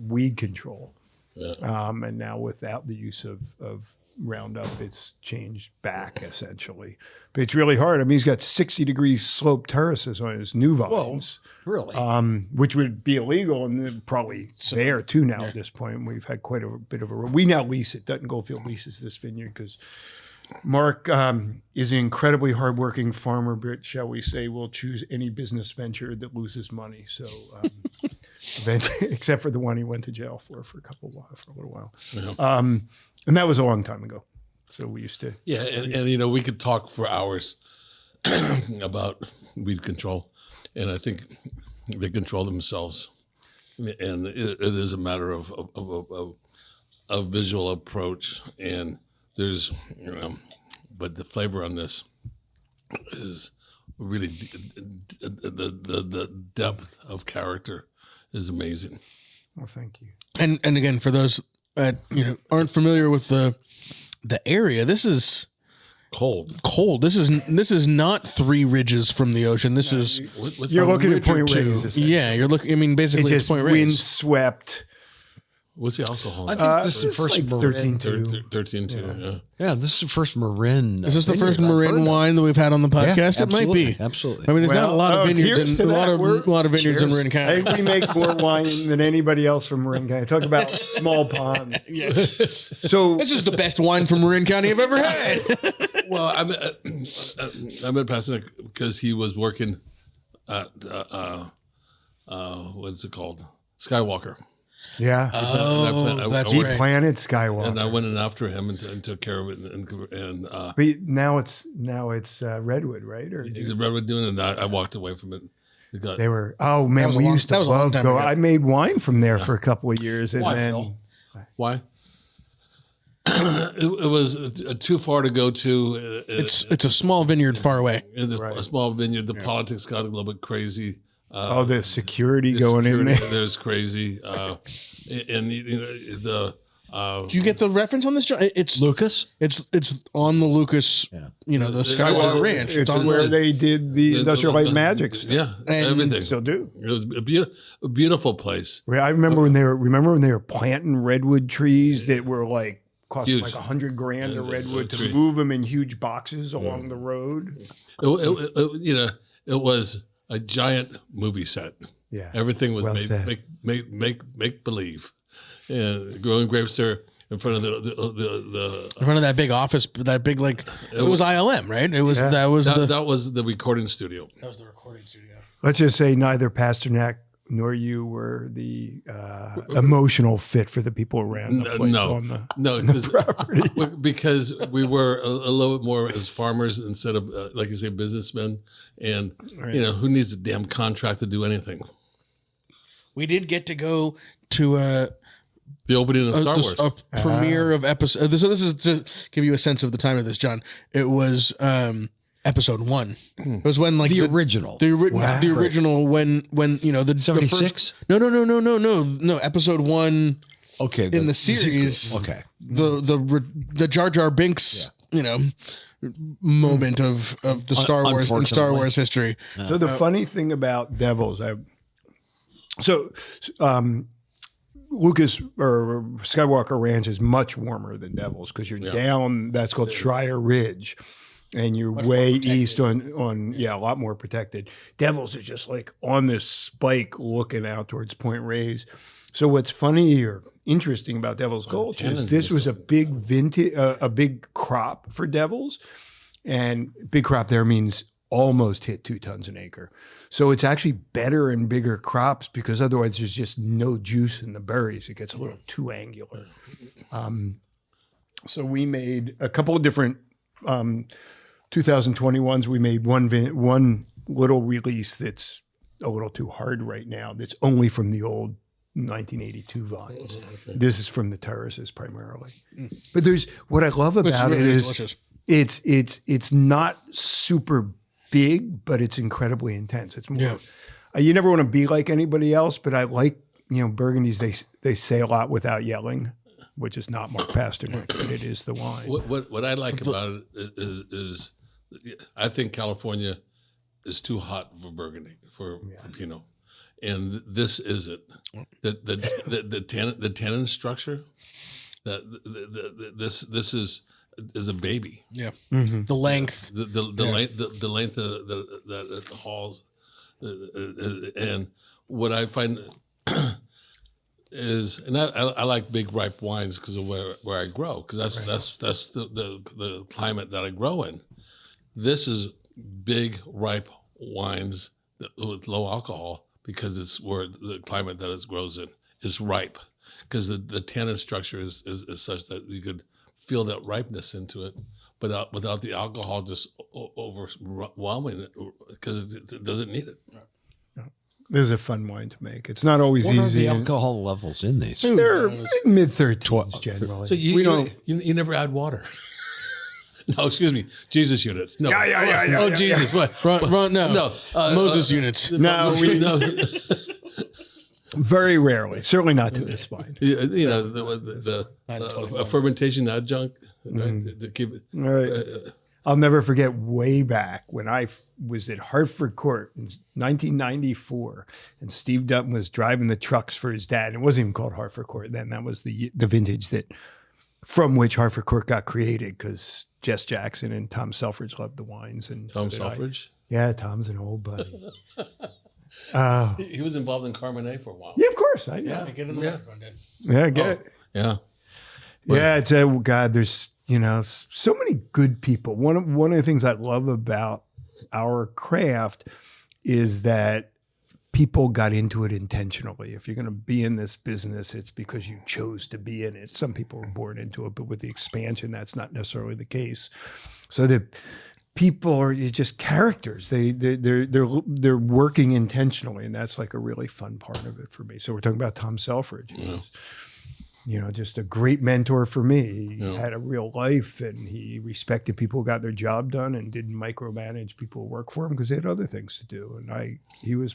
weed control? Yeah. And now without the use of Roundup, it's changed back essentially. But it's really hard. I mean, he's got 60-degree slope terraces on his new vines. Really? Which would be illegal and then probably there too now at this point. We've had quite a bit of we now lease it. Dutton Goldfield leases this vineyard because Mark is an incredibly hardworking farmer, but shall we say will choose any business venture that loses money. So except for the one he went to jail for a little while. Yeah. And that was a long time ago. So we used to. Yeah, and we could talk for hours about weed control, and I think they control themselves, and it is a matter of a visual approach, and there's but the flavor on this is really the depth of character is amazing. Well, thank you. And again, for those that aren't familiar with the area, this is Cold. This is not Three Ridges from the ocean. This is you're looking at ridge or Point two. Reyes. Yeah, you're looking. I mean, basically, It's it's just Point Reyes. windswept. What's the alcohol? I think this is the it's first like Marin. 13.2. 13.2. Yeah. Yeah, this is the first Marin. Is this the first vineyard I've heard Marin of. wine that we've had on the podcast? Yeah, it might be. Absolutely. I mean, there's not a lot of vineyards cheers in to a lot that. of vineyards in Marin I County. think we make more wine than anybody else from Marin County. Talk about small ponds. So This is the best wine from Marin County I've ever had. Well, I met Pasternak because he was working at what's it called, Skywalker. yeah, That's he right. planted Skywalker. And I went in after him and took care of it. And But now it's Redwood, right? Or he's a redwood doing it, and I walked away from it. they were. Oh man, was a we long- used to that was a long love time go. ago. I made wine from there for a couple of years, and Why, then Phil? Why? It was too far to go to. It's a small vineyard far away. A small vineyard. The politics got a little bit crazy. the security going in Security there. There's crazy. And the. Do you get the reference on this, John? It's Lucas? It's on the Lucas, the Skywalker Ranch. It's on where the, they did the Industrial Light Magic stuff. Yeah, And everything. Still do. It was a beautiful place. I remember when they were planting redwood trees that were like costing Huge. like $100,000 a redwood to tree. move them in huge boxes along the road. It was a giant movie set. Yeah, Everything was Well made said. make believe. And growing grapes there, in front of in front of that big office, that big it was ILM, right? It was that was the recording studio. That was the recording studio. Let's just say neither Pasternak nor you were the emotional fit for the people around the place on the property. Because we were a little bit more as farmers instead of, like you say, businessmen. And, who needs a damn contract to do anything? We did get to go to the opening of Star Wars. A premiere of episode. So this is to give you a sense of the time of this, John. It was episode 1. It was when the original. The original when the 76? No, episode 1. Okay, in the series. Okay. The Jar Jar Binks, moment of the Star Wars history. So the funny thing about Devils, Lucas or Skywalker Ranch is much warmer than Devils because you're down. That's called Schreier Ridge. And you're way east on a lot more protected. Devils is just like on this spike looking out towards Point Reyes. So what's funny or interesting about Devil's Gulch is this was a big a big crop for Devils, and big crop there means almost hit 2 tons an acre. So it's actually better in bigger crops because otherwise there's just no juice in the berries. It gets a little too angular. So we made a couple of different 2021s. We made one little release that's a little too hard right now. That's only from the old 1982 vines. This is from the terraces primarily. But there's what I love about it is delicious. It's not super big, but it's incredibly intense. It's more. You never want to be like anybody else, but I like Burgundies. They say a lot without yelling, which is not Mark Pasternak, but it is the wine. What I like about it is I think California is too hot for Burgundy for Pinot, and this is it. The tannin structure. This is a baby. Yeah, the length, the length that it hauls, and what I find. And I like big ripe wines because of where I grow, because that's the climate that I grow in. This is big ripe wines with low alcohol because it's where the climate that it grows in is ripe, because the tannin structure is such that you could feel that ripeness into it, but without the alcohol just overwhelming it, because it doesn't need it. This is a fun wine to make. It's not always easy. What are the alcohol levels in these? They're mid-13s generally. So you never add water. No, excuse me. Jesus units. No. Yeah. Oh, Jesus. What? No. Moses units. No. Very rarely. Certainly not to this wine. The fermentation adjunct. Right, to keep it. All right. I'll never forget way back when I was at Hartford Court in 1994, and Steve Dutton was driving the trucks for his dad. It wasn't even called Hartford Court then. That was the vintage from which Hartford Court got created, because Jess Jackson and Tom Selfridge loved the wines. And Tom Selfridge? Yeah, Tom's an old buddy. He was involved in Carmenet for a while. Yeah, of course. I know. Get in the microphone, Dad. Yeah, get it. Yeah. Yeah, it's God, there's so many good people. One of the things I love about our craft is that people got into it intentionally. If you're going to be in this business, it's because you chose to be in it. Some people were born into it, but with the expansion, that's not necessarily the case. So the people are just characters. They're working intentionally, and that's like a really fun part of it for me. So we're talking about Tom Selfridge. Just a great mentor for me. He had a real life, and he respected people who got their job done and didn't micromanage people who work for him because they had other things to do. And he was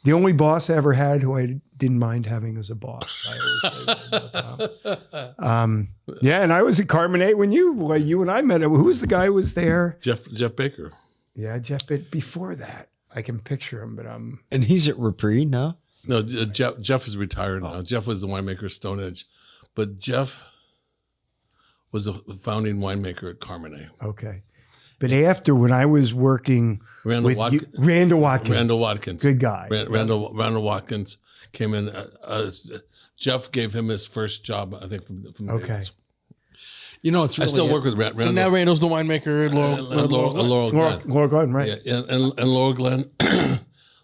the only boss I ever had who I didn't mind having as a boss. I always say that about Tom. And I was at Carmenet when you and I met. Who was the guy who was there? Jeff Baker. Yeah, Jeff. But before that, I can picture him. But and he's at Rapri now. No, Jeff is retired now. Jeff was the winemaker at Stone Edge, but Jeff was the founding winemaker at Carmenet. Okay. But after, when I was working Randall Watkins. Randall Watkins. Good guy. Randall Watkins came in Jeff gave him his first job, I think, from the Okay. Ravens. You know, it's I really still work with Randall. And now Randall's the winemaker. and Laurel Glen. Laura Gordon, right? Yeah, and Laurel Glen.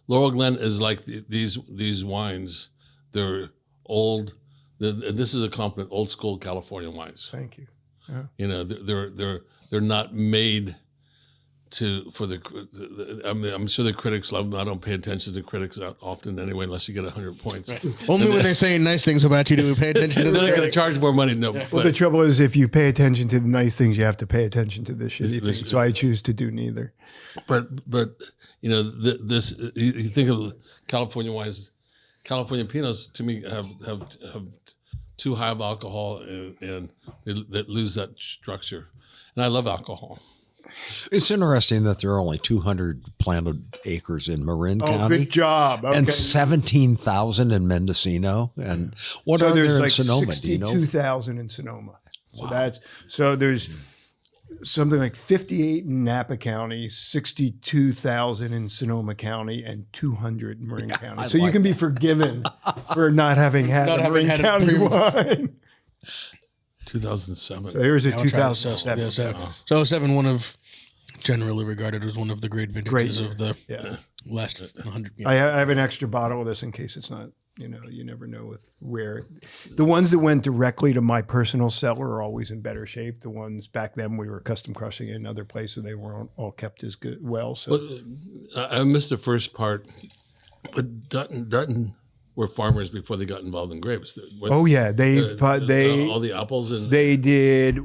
Laurel Glen is like these wines. They're old. And this is a compliment. Old school California wines. Thank you. You know, they're not made for the. I mean, I'm sure the critics love them. I don't pay attention to critics that often anyway, unless you get 100 points. Right. Only when they're saying nice things about you do we pay attention to They're the not going to charge more money. No, Well, the trouble is, if you pay attention to the nice things, you have to pay attention to the shitty things. So I choose to do neither. but you know, this you think of California wines. California Pinots to me have too high of alcohol and they lose that structure. And I love alcohol. It's interesting that there are only 200 planted acres in Marin Oh, County good job. Okay. and 17,000 in Mendocino. And what So are there there's in like Sonoma? Do you know? 62,000 in Sonoma. So there's something like 58 in Napa County, 62,000 in Sonoma County, and 200 in Marin County. So you like can be forgiven for not having had Not a having Marin had a County pre- wine. 2007. So here's a Now try this. 2007. So 07, one of generally regarded as one of the great vintages Great of the Yeah. last 100 years. I have an extra bottle of this in case it's not, you never know with where. The ones that went directly to my personal cellar are always in better shape. The ones back then we were custom crushing in other places, they weren't all kept as good. So I missed the first part, but Dutton were farmers before they got involved in grapes. oh yeah, they all the apples and they did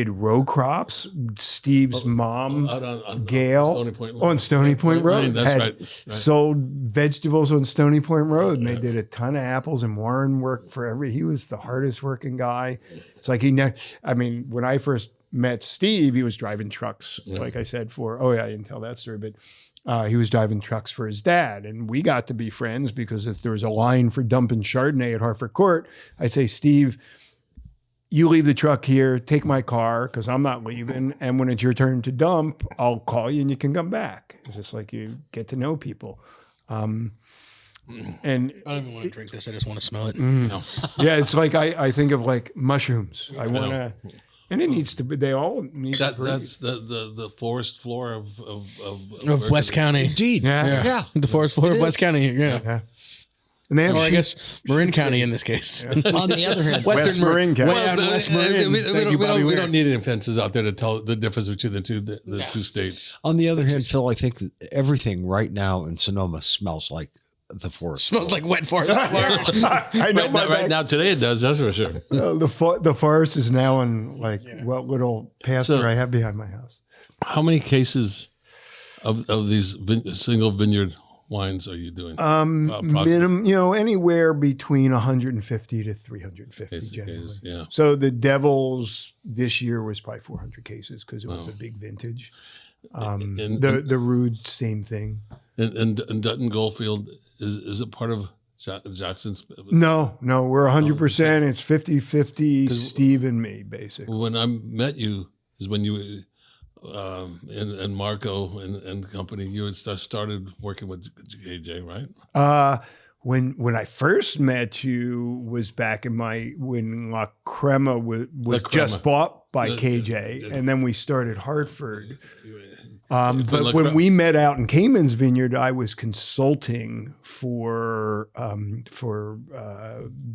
row crops. Steve's mom, out on Gail, Stony Point on Stony Point Road, Lane, that's had right. sold vegetables on Stony Point Road, and they did a ton of apples. And Warren worked for he was the hardest working guy. It's like I mean, when I first met Steve, he was driving trucks, like I said, I didn't tell that story, but he was driving trucks for his dad. And we got to be friends because if there was a line for dumping Chardonnay at Hartford Court, I say, Steve, you leave the truck here, take my car because I'm not leaving. And when it's your turn to dump, I'll call you and you can come back. It's just like you get to know people. And I don't even want to drink this. I just want to smell it. yeah, it's like I think of like mushrooms. I want to. And it needs to be. They all need to breathe. That's the forest floor Of West County. Indeed. Yeah. The forest floor of West County. Yeah. Yeah. And they have Or I sheep- guess Marin County in this case. On the other hand, West Marin County. Way out in West Marin. We don't need any fences out there to tell the difference between the two states. on the other hand, Phil, I think that everything right now in Sonoma smells like the forest. Smells like wet forest. I know Right now, today it does. That's for sure. the forest is now in like what little pasture So- I have behind my house. How many cases of these single vineyard wines are you doing? Approximately. Minimum, anywhere between 150 to 350 Cases, generally. yeah. So the Devils this year was probably 400 cases because it was a big vintage. And- The Rude, same thing. And Dutton Goldfield is it part of Jackson's? No, we're 100%. It's 50-50, Steve and me, basically. When I met you is when you and Marco and company, you had started working with KJ, right? When I first met you was back in when La Crema was La Crema. just bought by Yeah, KJ, yeah. and then we started Hartford. But But La when Crema- we met out in Cayman's Vineyard, I was consulting for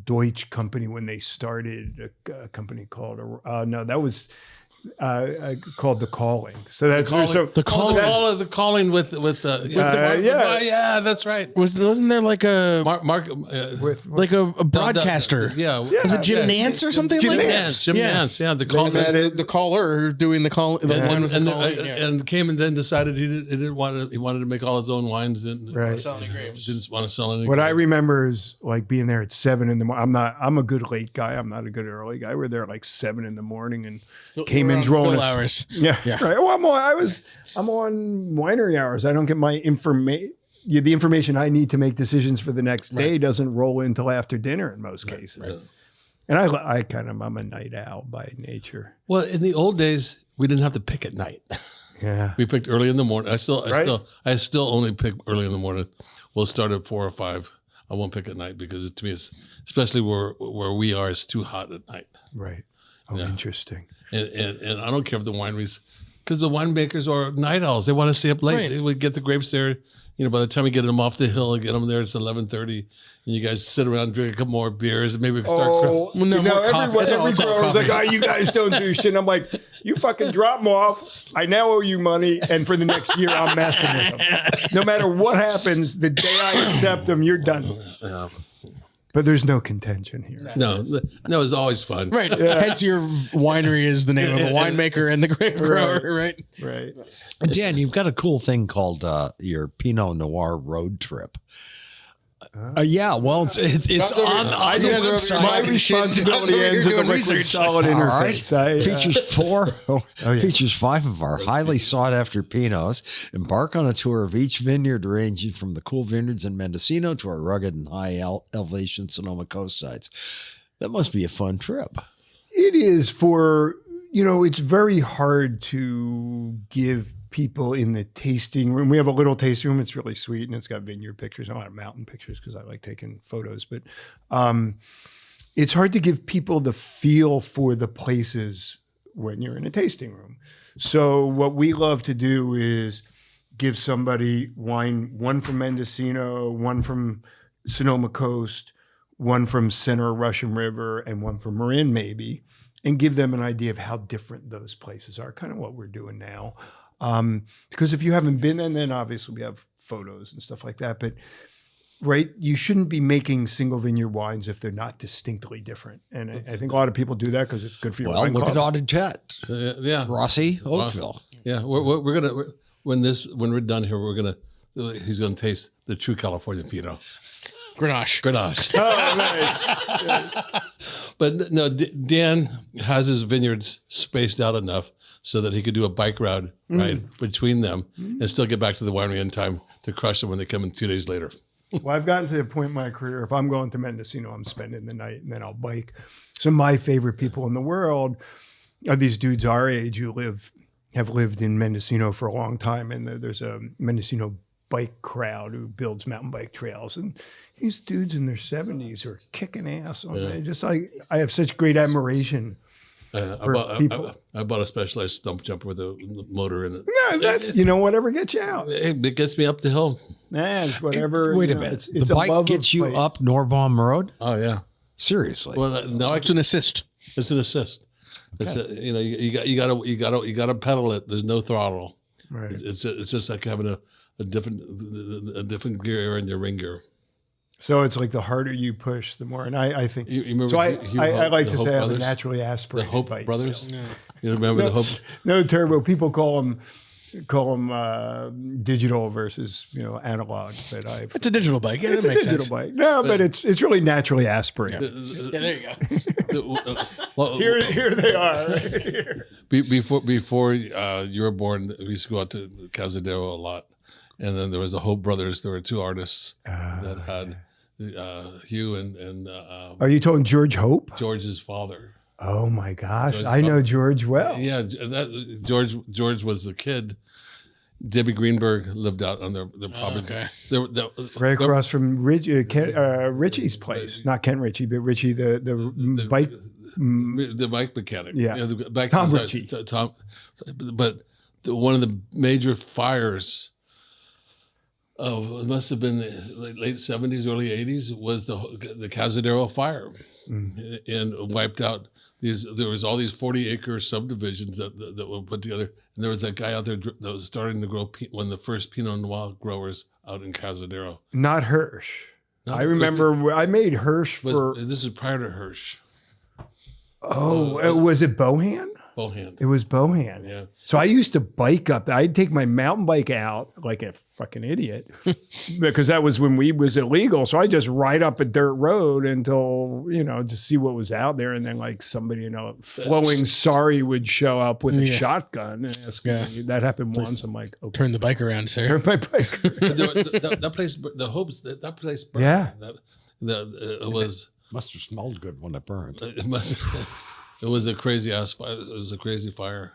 Deutsche Company when they started a company called called The Calling. So that's The Calling. The calling with yeah. that's right. Wasn't there like a Mark like a broadcaster? yeah. Was it Jim Nance or something Jim like Nance. that? Jim Nance, yeah, the call. The caller doing the call. The one was the calling. And came and then decided he wanted to make all his own wines. Right. Sell any grapes. Didn't want to sell any. What I grapes. remember is like being there at 7 in the morning. I'm a good late guy. I'm not a good early guy. We're there at like 7 in the morning and Cayman's rolling full us- hours. Yeah. Yeah. Right. Well, I'm on winery hours. I don't get my information. The information I need to make decisions for the next day doesn't roll until after dinner in most cases. And I'm a night owl by nature. Well, in the old days, we didn't have to pick at night. Yeah. We picked early in the morning. I still Right. only pick early in the morning. We'll start at 4 or 5. won't pick at night because to me, it's especially where we are, it's too hot at night. Right. Oh, interesting. And I don't care if the wineries, because the winemakers are night owls. They want to stay up late. Right. They would get the grapes there. By the time we get them off the hill and get them there, it's 11:30, and you guys sit around, drink a couple more beers, and maybe we can start. Well, no, more coffee. It's all every grower's like, coffee. you guys don't do shit. And I'm like, you fucking drop them off. I now owe you money, and for the next year, I'm messing with them. No matter what happens, the day I accept them, you're done. But there's no contention here. No, it's always fun. Right. Hence your winery is the name of the winemaker and the grape grower, right? Right. Dan, you've got a cool thing called your Pinot Noir road trip. Yeah, well, it's on the website. My responsibility ends at the Liquid Solid interface. Features 5 of our highly sought after Pinots. Embark on a tour of each vineyard ranging from the cool vineyards in Mendocino to our rugged and high elevation Sonoma coast sites. That must be a fun trip. It is it's very hard to give people in the tasting room. We have a little tasting room. It's really sweet, and it's got vineyard pictures and a lot of mountain pictures because I like taking photos. But it's hard to give people the feel for the places when you're in a tasting room. So what we love to do is give somebody wine, one from Mendocino, one from Sonoma Coast, one from Center Russian River, and one from Marin maybe, and give them an idea of how different those places are, kind of what we're doing now. Because if you haven't been there, then obviously we have photos and stuff like that. But right, you shouldn't be making single vineyard wines if they're not distinctly different. And I think a lot of people do that because it's good for your wine look club. at Audit Yeah, Rossi, Oakville. Yeah, we're gonna when we're done here, he's gonna taste the true California Pinot. Grenache. Oh, nice. But no, Dan has his vineyards spaced out enough so that he could do a bike ride between them and still get back to the winery in time to crush them when they come in 2 days later. Well, I've gotten to the point in my career, if I'm going to Mendocino, I'm spending the night and then I'll bike. Some of my favorite people in the world are these dudes our age who have lived in Mendocino for a long time. And there's a Mendocino bike crowd who builds mountain bike trails. And these dudes in their 70s are kicking ass. I have such great admiration. I bought a Specialized stump jumper with a motor in it. No, that's whatever gets you out. It gets me up the hill. It's whatever. Wait a minute. It's the bike above gets you place. up Norbaum Road? Oh yeah. Seriously? Well, no, It's an assist. It's an assist. It's you gotta pedal it. There's no throttle. Right. It's just like having a different gear in your ring gear. So it's like the harder you push, the more. And I think. You remember? So I like to Hope say I have a Brothers? naturally The aspirated Hope bike. Brothers. So. Yeah. You remember the Hope? No turbo. People call them digital versus analog. But It's a digital bike. Yeah, it's that a makes digital sense. bike. No, but it's really naturally aspirated. Yeah, there you go. Here they are. Right here. Before you were born, we used to go out to Cazadero a lot, and then there was the Hope Brothers. There were two artists that had Hugh and Are you talking George Hope? George's father. Oh my gosh, George I know George well. Yeah, George was the kid. Debbie Greenberg lived out on their property. Okay. Right across from Richie's place. Not Ken Ritchie, but Richie, the bike. The bike mechanic. Yeah. The bike Tom design- Ritchie. Tom, but one of the major fires of it must have been the late 70s, early 80s was the Cazadero fire, and wiped out these. There was all these 40-acre subdivisions that were put together, and there was that guy out there that was starting to grow one of the first Pinot Noir growers out in Cazadero. Not Hirsch. No, I remember I made Hirsch for. This is prior to Hirsch. Was it Bohan? Bohan. It was Bohan. Yeah. So I used to bike up there. I'd take my mountain bike out like a fucking idiot because that was when weed was illegal. So I just ride up a dirt road until, to see what was out there. And then like somebody, flowing sorry would show up with a shotgun and ask me. That happened once. I'm like, okay. Turn the bike around, sir. Turn my bike around. that place, the Hopes, that place burned. Yeah. It was. Must have smelled good when it burned. It was a crazy ass fire. It was a crazy fire.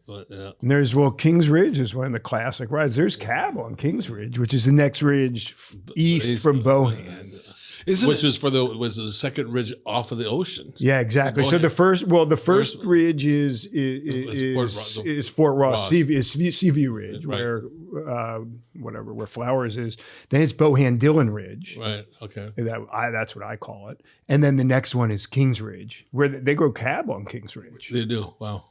And there's, Kings Ridge is one of the classic rides. There's Cab on Kings Ridge, which is the next ridge east from Bohan. Which was the second ridge off of the ocean. Yeah, exactly. So the first ridge is Fort Ross, Seaview Ridge, Right. where Flowers is. Then it's Bohan Dillon Ridge. Right. Okay. That's what I call it. And then the next one is Kings Ridge, where they grow Cab on Kings Ridge. They do. Wow.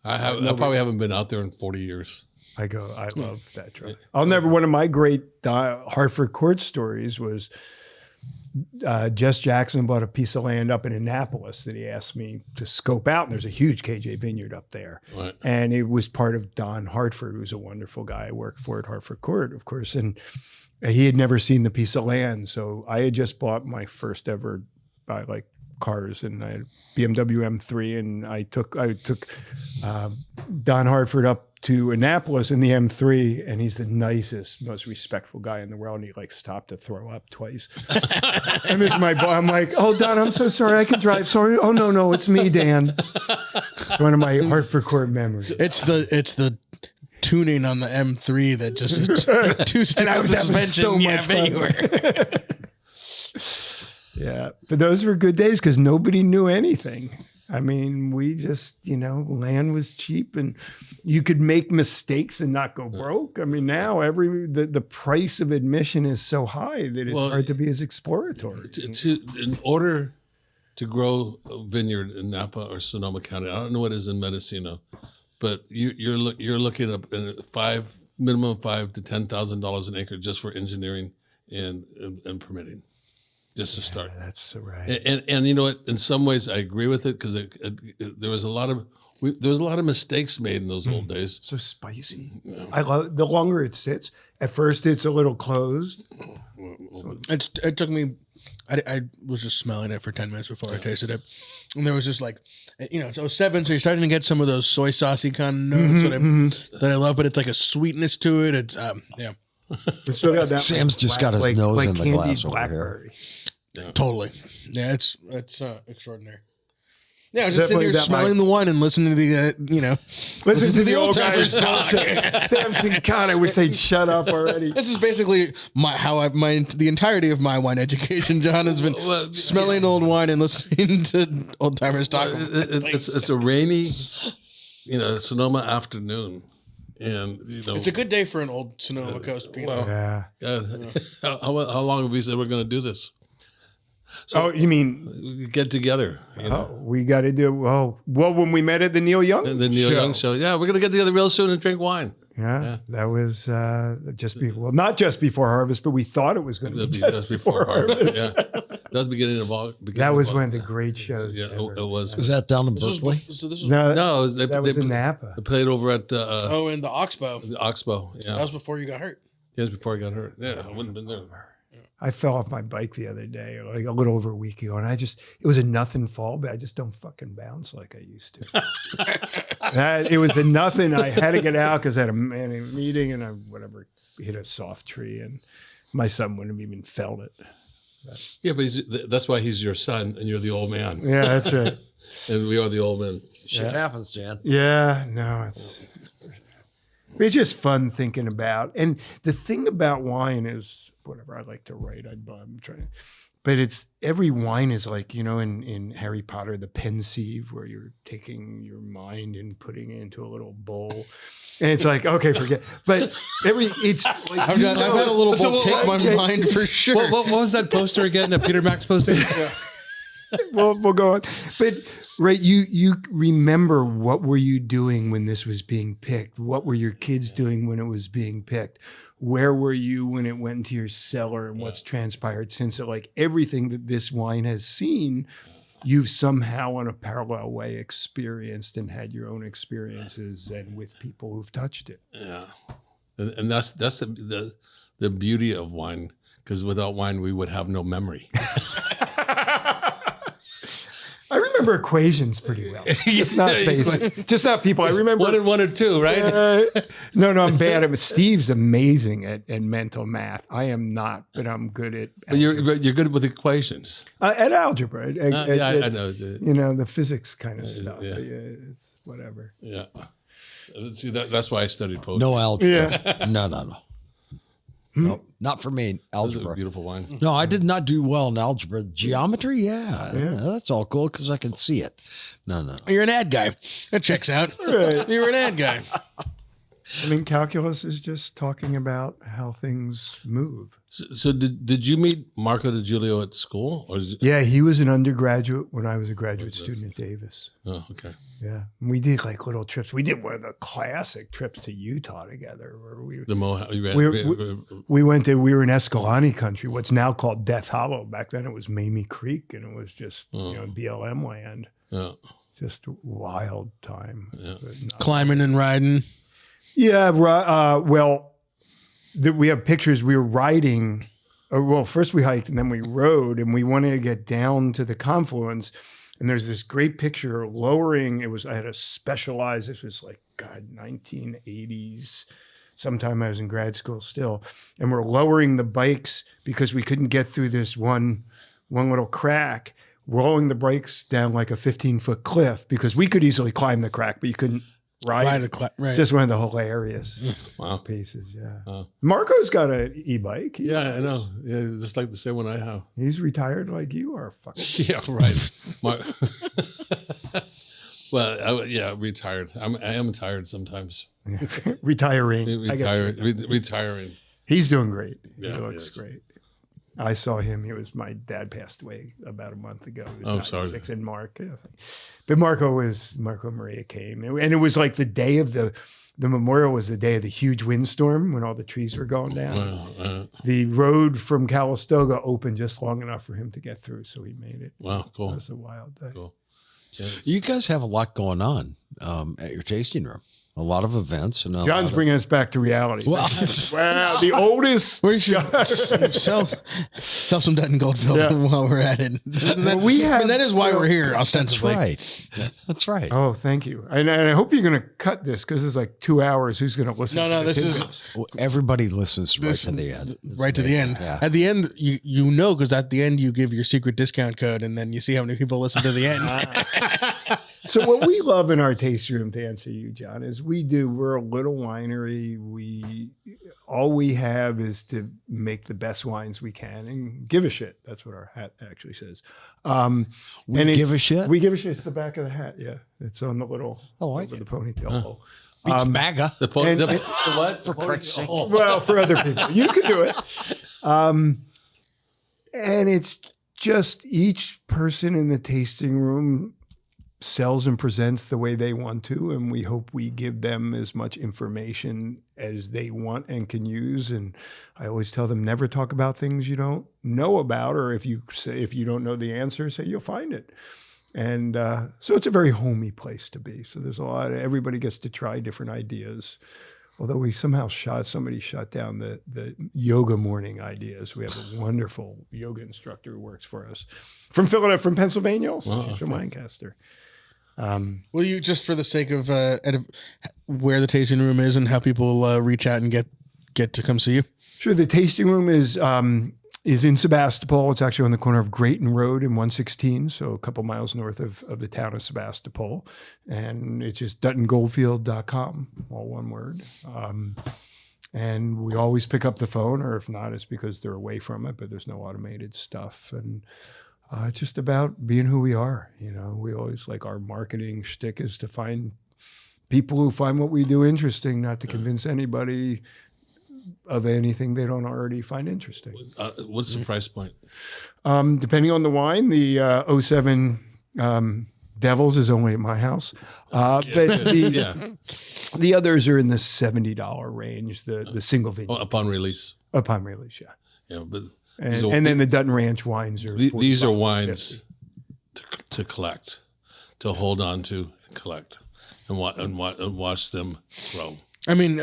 I probably haven't been out there in 40 years. I love that drive. One of my great Hartford Court stories was Jess Jackson bought a piece of land up in Annapolis that he asked me to scope out. And there's a huge KJ vineyard up there. Right. And it was part of Don Hartford, who's a wonderful guy I worked for at Hartford Court, of course. And he had never seen the piece of land. So I had just bought my first ever cars, and I had BMW M3, and I took Don Hartford up to Annapolis in the M3, and he's the nicest, most respectful guy in the world. And he stopped to throw up twice. And this is my boy. I'm like, "Oh, Don, I'm so sorry. I can drive. Sorry. Oh, no, it's me, Dan." One of my Hartford Court memories. It's the tuning on the M3 that just is too stiff I of was having suspension. so much fun. Anywhere. Yeah, but those were good days because nobody knew anything. I mean, we just, land was cheap and you could make mistakes and not go broke. I mean, now the price of admission is so high that it's hard to be as exploratory. In order to grow a vineyard in Napa or Sonoma County, I don't know what it is in Mendocino, but you're looking up minimum $5,000 to $10,000 an acre just for engineering and permitting. Just to start. That's right. And you know what? In some ways, I agree with it because there was a lot of mistakes made in those old days. So spicy. Yeah. I love the longer it sits. At first, it's a little closed. It took me. I was just smelling it for 10 minutes before I tasted it, and there was just it's 07, so you're starting to get some of those soy saucy kind of notes that I love, but it's like a sweetness to it. It's yeah. Still got that Sam's just got his nose in the glass over blackberry. Here. Yeah. Totally. Yeah, it's extraordinary. Yeah, I was just sitting here smelling the wine and listening to the listen to the old guys talk. Sam's thinking, God, I wish they'd shut up already. This is basically the entirety of my wine education. John has been smelling old wine and listening to old timers talk. It's a rainy, Sonoma afternoon. And it's a good day for an old Sonoma Coast Pinot. How long have we said we're going to do this? So, you mean get together? We got to do when we met at the Neil Young Young show. Yeah, we're going to get together real soon and drink wine. Yeah. That was not just before harvest, but we thought it was going to be just before harvest. Yeah, that was the beginning of August. That was one of the great shows. Yeah, it was. Was that down in Berkeley? That was in Napa. They played over at in the Oxbow. The Oxbow. Yeah, that was before you got hurt. Yes, before I got hurt. Yeah, I wouldn't have been there. I fell off my bike the other day, a little over a week ago, and it was a nothing fall, but I just don't fucking bounce like I used to. It was a nothing. I had to get out because I had a meeting and I hit a soft tree, and my son wouldn't have even felt it. Yeah, but that's why he's your son and you're the old man. Yeah, that's right. And we are the old men. Shit happens, Jan. Yeah, no, it's just fun thinking about. And the thing about wine is, whatever I like to write, I'm trying, but it's every wine is like, in Harry Potter, the pensieve, where you're taking your mind and putting it into a little bowl. And it's like, okay, forget. But it's like, I've had a little bowl take my mind for sure. What was that poster again? That Peter Max poster? Yeah. We'll go on. But right, you remember, what were you doing when this was being picked? What were your kids doing when it was being picked? Where were you when it went into your cellar, and what's transpired since it? Like everything that this wine has seen, you've somehow in a parallel way experienced and had your own experiences and with people who've touched it. Yeah. And that's the beauty of wine, because without wine, we would have no memory. I remember equations pretty well. Just not faces. Just not people. I remember 1 and 2, right? No, I'm bad at it. Steve's amazing at mental math. I am not, but I'm good at. But you're good with equations. At algebra. I know. The physics kind of stuff. Yeah. It's whatever. Yeah. See, that's why I studied poetry. No algebra. Yeah. No. No, not for me. This is a Algebra. beautiful wine. No, I did not do well in algebra. Geometry, yeah. That's all cool because I can see it. No. You're an ad guy. That checks out. Right. You're an ad guy. I mean, calculus is just talking about how things move. So did you meet Marco DiGiulio at school, or is it, Yeah, he was an undergraduate when I was a graduate student at Davis. oh, okay. Yeah, and we did like little trips. We did one of the classic trips to Utah together, where The Mohawk. we were in Escalante country, what's now called Death Hollow. Back then, it was Mamie Creek, and it was just BLM land. Yeah. Just a wild time. Yeah. But not- Climbing and riding. Yeah, well, we have pictures. We were riding. Well, first we hiked and then we rode, and we wanted to get down to the confluence. And there's this great picture lowering. I had a Specialized. This was like 1980s. Sometime I was in grad school still, and we're lowering the bikes because we couldn't get through this one little crack. Rolling the bikes down like a 15-foot cliff because we could easily climb the crack, but you couldn't. Right. Right. Just one of the hilarious Wow. pieces. Yeah. Wow. Marco's got an e-bike. Yeah, I know. Yeah, just like the same one I have. He's retired like you are. Fucking. Yeah, right. Well, retired. I am tired sometimes. Retiring. I guess. Retiring. He's doing great. Yeah, he looks yes. great. I saw him. My dad passed away about a month ago. He was Oh, sorry. 96, and but Marco and Maria came, and it was like the day of the memorial was the day of the huge windstorm when all the trees were going down. The road from Calistoga opened just long enough for him to get through, so he made it. Wow, cool. It was a wild day. Cool. Yes. You guys have a lot going on at your tasting room. A lot of events. And John's bringing us back to reality. Well, Wow, the oldest. we should sell some Dutton Goldfield while we're at it. That is why we're here, ostensibly. That's right. That's right. Oh, thank you. And I hope you're going to cut this because it's like 2 hours. Who's going to listen? No, to this is tidbits? Well, everybody listens right to the end. right to the end. Yeah. At the end, you know, because at the end you give your secret discount code, and then you see how many people listen to the end. So what we love in our tasting room, to answer you, John, is we're a little winery. All we have is to make the best wines we can and give a shit. That's what our hat actually says. We give a shit? We give a shit. It's the back of the hat. Yeah. It's on the little, like over the ponytail. Beats MAGA. The what? For Christ's sake. Well, for other people, you can do it. And it's just each person in the tasting room sells and presents the way they want to, and we hope we give them as much information as they want and can use. And I always tell them, never talk about things you don't know about, or if you don't know the answer, say you'll find it. And so it's a very homey place to be. So there's everybody gets to try different ideas. Although we somehow somebody shut down the yoga morning ideas. We have a wonderful yoga instructor who works for us from Philadelphia, from Pennsylvania also. She's from Lancaster. Will you, just for the sake of where the tasting room is and how people reach out and get to come see you? Sure. The tasting room is in Sebastopol. It's actually on the corner of Grayton Road and 116, so a couple miles north of the town of Sebastopol. And it's just DuttonGoldfield.com, all one word. And we always pick up the phone, or if not, it's because they're away from it, but there's no automated stuff. And it's just about being who we are. You know, we always our marketing shtick is to find people who find what we do interesting, not to convince anybody of anything they don't already find interesting. What's the price point? Depending on the wine, the 07 Devils is only at my house. But the others are in the $70 range, the single vineyard. Upon release. Upon release, yeah. Yeah, but And then the Dutton Ranch wines are these are wines 50. to collect, to hold on to and collect, and watch them grow. I mean,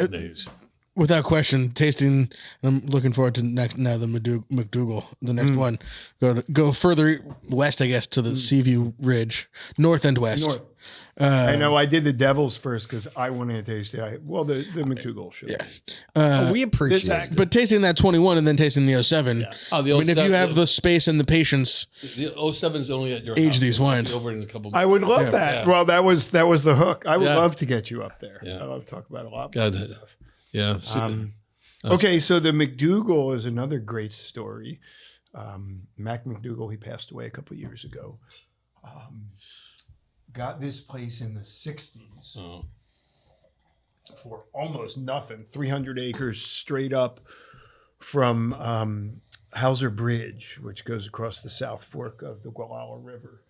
Without question, tasting. I'm looking forward to the McDougal, the next one. Go further west, I guess, to the Seaview Ridge, north and west. North. I know I did the Devils first because I wanted to taste it. The McDougal should. Yeah. We appreciate it. But tasting that 21 and then tasting the 07. Oh, the I mean, if 07 you have the space and the patience, the 07 is only at your age house. these We'll wines. be over in a couple. I would love that. Yeah. Well, that was the hook. I would Yeah. love to get you up there. Yeah. I love to talk about a lot. God, More stuff. yeah. Okay, so the McDougal is another great story. Mac McDougal, he passed away a couple of years ago. Got this place in the 60s for almost nothing. 300 acres straight up from Hauser Bridge, which goes across the South Fork of the Gualala River,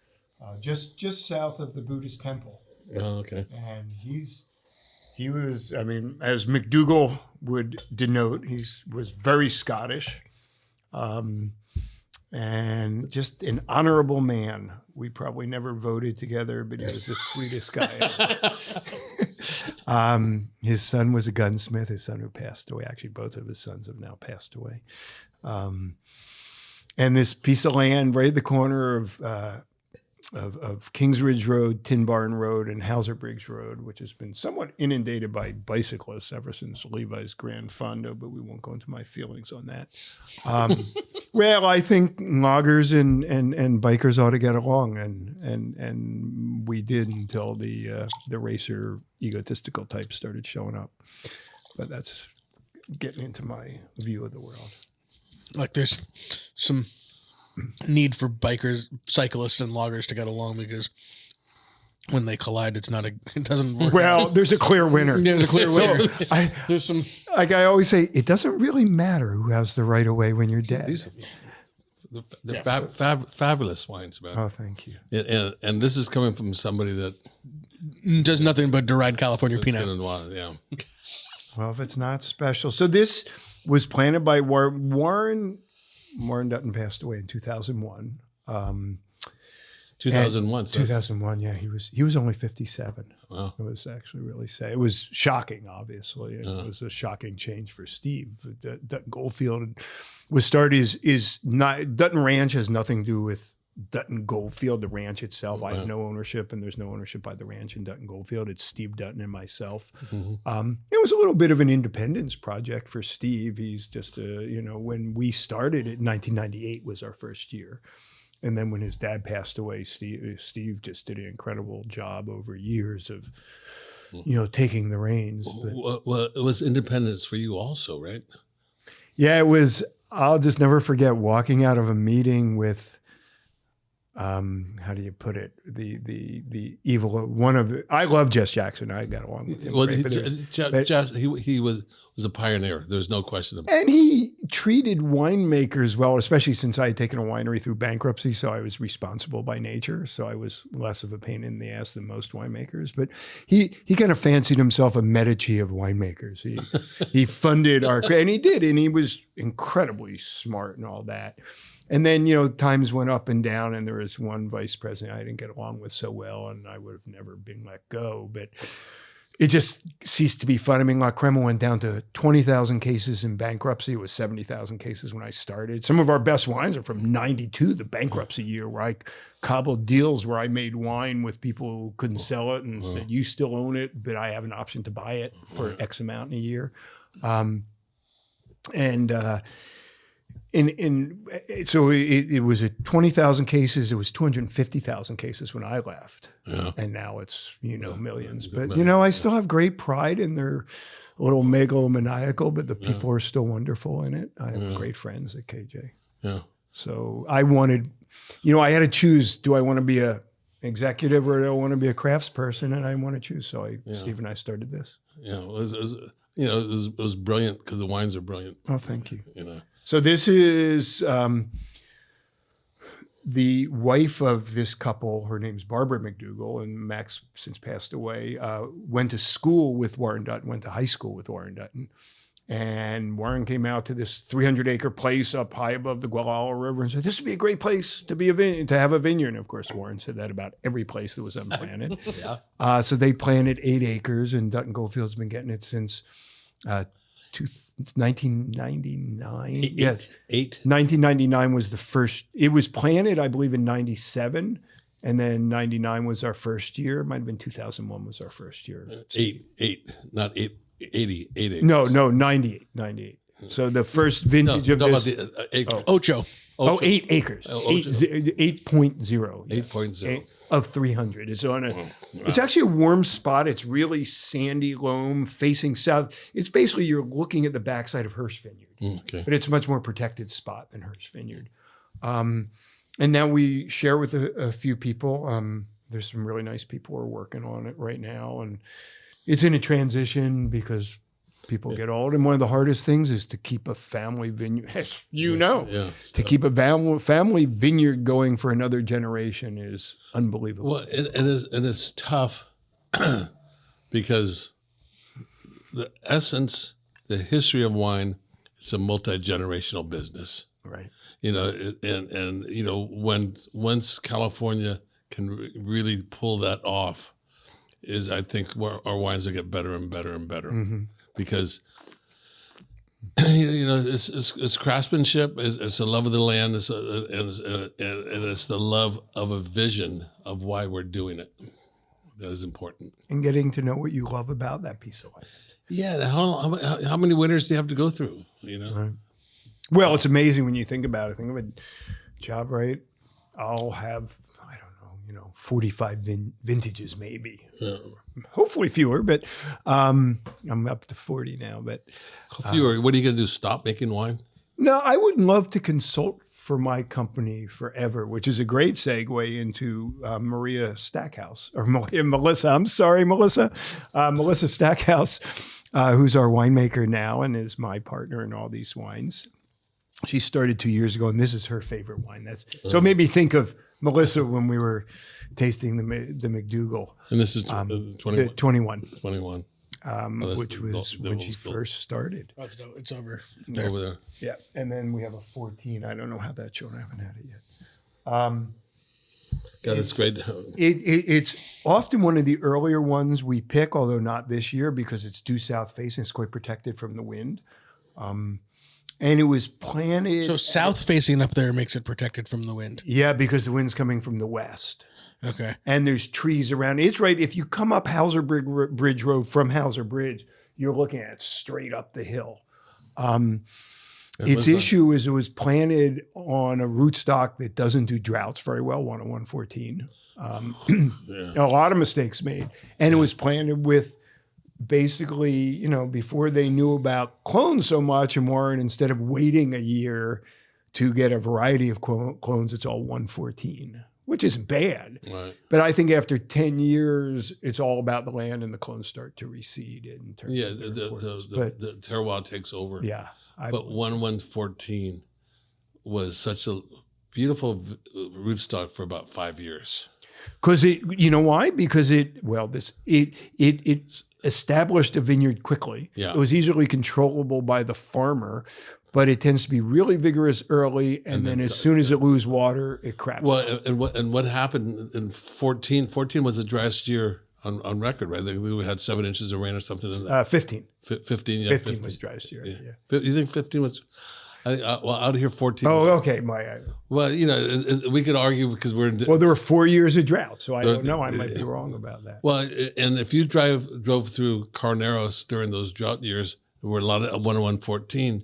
just south of the Buddhist temple. Oh, okay. And he was, I mean, as McDougal would denote, was very Scottish, and just an honorable man. We probably never voted together, but he was the sweetest guy ever. His son was a gunsmith. His son who passed away. Actually, both of his sons have now passed away. And this piece of land right at the corner of Kings Ridge Road, Tin Barn Road, and Hauser Briggs Road, which has been somewhat inundated by bicyclists ever since Levi's Grand Fondo, but we won't go into my feelings on that. Well, I think loggers and bikers ought to get along, and we did until the racer egotistical types started showing up. But that's getting into my view of the world. like there's some need for bikers, cyclists, and loggers to get along because when they collide, it doesn't work. Well, out. there's a clear winner. There's a clear winner. There's some, like I always say, it doesn't really matter who has the right of way when you're dead. These are fabulous wines, man. Oh, thank you. And this is coming from somebody that Does nothing but deride California peanut. Yeah. Well, if it's not special. So this was planted by Warren. Warren Dutton passed away in 2001. 2001. So 2001, yeah. He was only 57. Wow. It was actually really sad. It was shocking, obviously. It was a shocking change for Steve. Dutton Goldfield was started is not Dutton Ranch has nothing to do with Dutton Goldfield, the ranch itself. I have no ownership, and there's no ownership by the ranch in Dutton Goldfield. It's Steve Dutton and myself. Mm-hmm. It was a little bit of an independence project for Steve. He's just when we started it, 1998 was our first year. And then when his dad passed away, Steve just did an incredible job over years of, taking the reins. But, well, it was independence for you also, right? yeah, it was. I'll just never forget walking out of a meeting with, how do you put it? The evil one of the, I love Jess Jackson. I got along with him. Well, great, Jess, he was a pioneer. There's no question about it. and he treated winemakers well, especially since I had taken a winery through bankruptcy. So I was responsible by nature. So I was less of a pain in the ass than most winemakers. But he kind of fancied himself a Medici of winemakers. He funded our, and he did, and he was incredibly smart and all that. And then, times went up and down, and there was one vice president I didn't get along with so well, and I would have never been let go. But it just ceased to be fun. I mean, La Crema went down to 20,000 cases in bankruptcy. It was 70,000 cases when I started. Some of our best wines are from 92, the bankruptcy year, where I cobbled deals where I made wine with people who couldn't sell it and said, you still own it, but I have an option to buy it for X amount in a year. So it was 20,000 cases. It was 250,000 cases when I left, and now it's millions. But I still have great pride in their little megalomaniacal. But the people are still wonderful in it. I have great friends at KJ. Yeah. So I wanted, I had to choose: do I want to be a executive or do I want to be a craftsperson? And I want to choose. So Steve and I started this. Yeah, it was brilliant because the wines are brilliant. Oh, thank you. So this is the wife of this couple. Her name's Barbara McDougal, and Max since passed away. Went to school with Warren Dutton, went to high school with Warren Dutton. And Warren came out to this 300-acre place up high above the Gualala River and said, this would be a great place to have a vineyard. And of course, Warren said that about every place that was on the planet. So they planted 8 acres, and Dutton Goldfield's been getting it since 1999. Yes. 8. 1999 was the first. It was planted, I believe, in 97. And then 99 was our first year. It might have been 2001 was our first year. 8, not 8, 80, 8 acres. No, 98. So the first vintage of this. About the acre. Ocho. 8 acres. Oh, 8.0. 8.0. Of 300. It's on a. It's actually a warm spot. It's really sandy loam facing south. It's basically you're looking at the backside of Hearst Vineyard, Okay. but it's a much more protected spot than Hearst Vineyard. And now we share with a few people. There's some really nice people who are working on it right now, and it's in a transition because people get old, and one of the hardest things is to keep a family vineyard. To keep a family vineyard going for another generation is unbelievable. Well, it's tough because the essence, the history of wine, it's a multi-generational business. Right. Once California can really pull that off, is I think where our wines will get better and better and better. Mm-hmm. Because it's craftsmanship, it's the love of the land, and it's the love of a vision of why we're doing it that is important. And getting to know what you love about that piece of land. Yeah, how many winters do you have to go through? Right. Well, it's amazing when you think about it. Think of a job, right? I'll have 45 vintages maybe. Yeah. Hopefully fewer, but I'm up to 40 now. But Fewer. What are you going to do? Stop making wine? no, I would love to consult for my company forever, which is a great segue into Maria Stackhouse or Melissa. I'm sorry, Melissa. Melissa Stackhouse, who's our winemaker now and is my partner in all these wines. She started 2 years ago, and this is her favorite wine. So it made me think of Melissa when we were tasting the McDougal. And this is 21. 21. 21. Which was when she first started. Oh, it's over Over there. Yeah. And then we have a 14. I don't know how that's shown. I haven't had it yet. God, it's great. It's often one of the earlier ones we pick, although not this year because it's due south facing. It's quite protected from the wind. And it was planted. So south facing up there makes it protected from the wind. Yeah, because the wind's coming from the west. Okay. And there's trees around. It's right. If you come up Hauser Bridge Road from Hauser Bridge, you're looking at it straight up the hill. Its issue is it was planted on a rootstock that doesn't do droughts very well, 101-14. A lot of mistakes made. And it was planted with basically, before they knew about clones so much and Warren, instead of waiting a year to get a variety of clones, it's all 114, which isn't bad. Right. But I think after 10 years, it's all about the land and the clones start to recede. In terms of the terroir takes over. Yeah. But 114 was such a beautiful rootstock for about 5 years. Because why? Because it established a vineyard quickly. Yeah. It was easily controllable by the farmer, but it tends to be really vigorous early, and then as soon as it loses water, it craps. Well, and what happened in 14? 14 was the driest year on record, right? We had 7 inches of rain or something. 15. 15, yeah. 15 was driest year. Yeah. You think 15 was? Out here 14. Oh, okay. Well, we could argue because we're. Well, there were 4 years of drought, so I don't know. I might be wrong about that. Well, and if you drove through Carneros during those drought years, there were a lot of 101-14,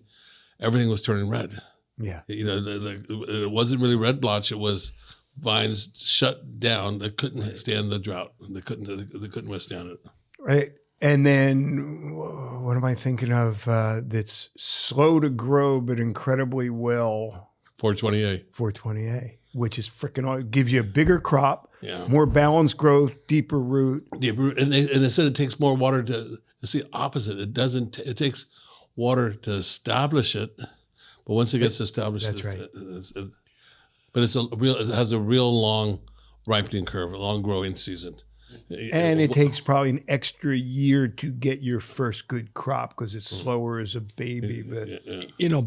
everything was turning red. Yeah. It wasn't really red blotch. It was vines shut down. They couldn't stand the drought. They couldn't withstand it. Right. And then what am I thinking of that's slow to grow but incredibly well? 420A. 420A, which is freaking gives you a bigger crop, Yeah. more balanced growth, deeper root. And they said it takes more water to. It's the opposite. It doesn't. It takes water to establish it, but once it gets established, That's right. But it has a real long ripening curve, a long growing season. And it takes probably an extra year to get your first good crop because it's slower as a baby. But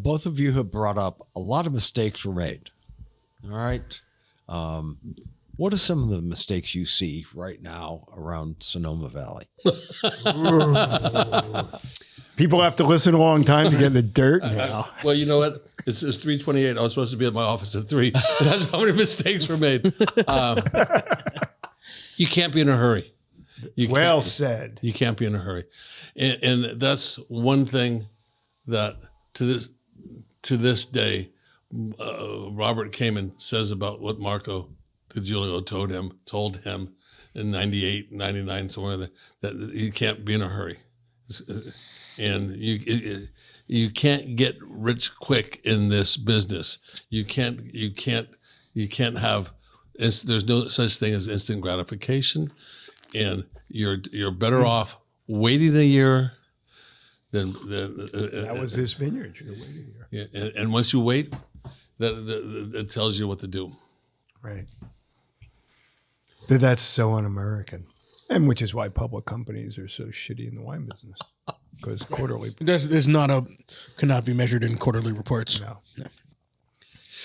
both of you have brought up a lot of mistakes were made. All right. What are some of the mistakes you see right now around Sonoma Valley? People have to listen a long time to get in the dirt now. Well, you know what? It's 3:28. I was supposed to be at my office at 3. That's how many mistakes were made. You can't be in a hurry. Well said. You can't be in a hurry, and that's one thing that to this day, Robert Kamen says about what Marco DiGiulio told him in 98, 99, somewhere there, that you can't be in a hurry, and you can't get rich quick in this business. You can't have. There's no such thing as instant gratification, and you're better off waiting a year than that was this vineyard. Should have waited a year. Yeah, and once you wait, that it tells you what to do. Right. But that's so un-American, and which is why public companies are so shitty in the wine business, because quarterly. There's cannot be measured in quarterly reports. No.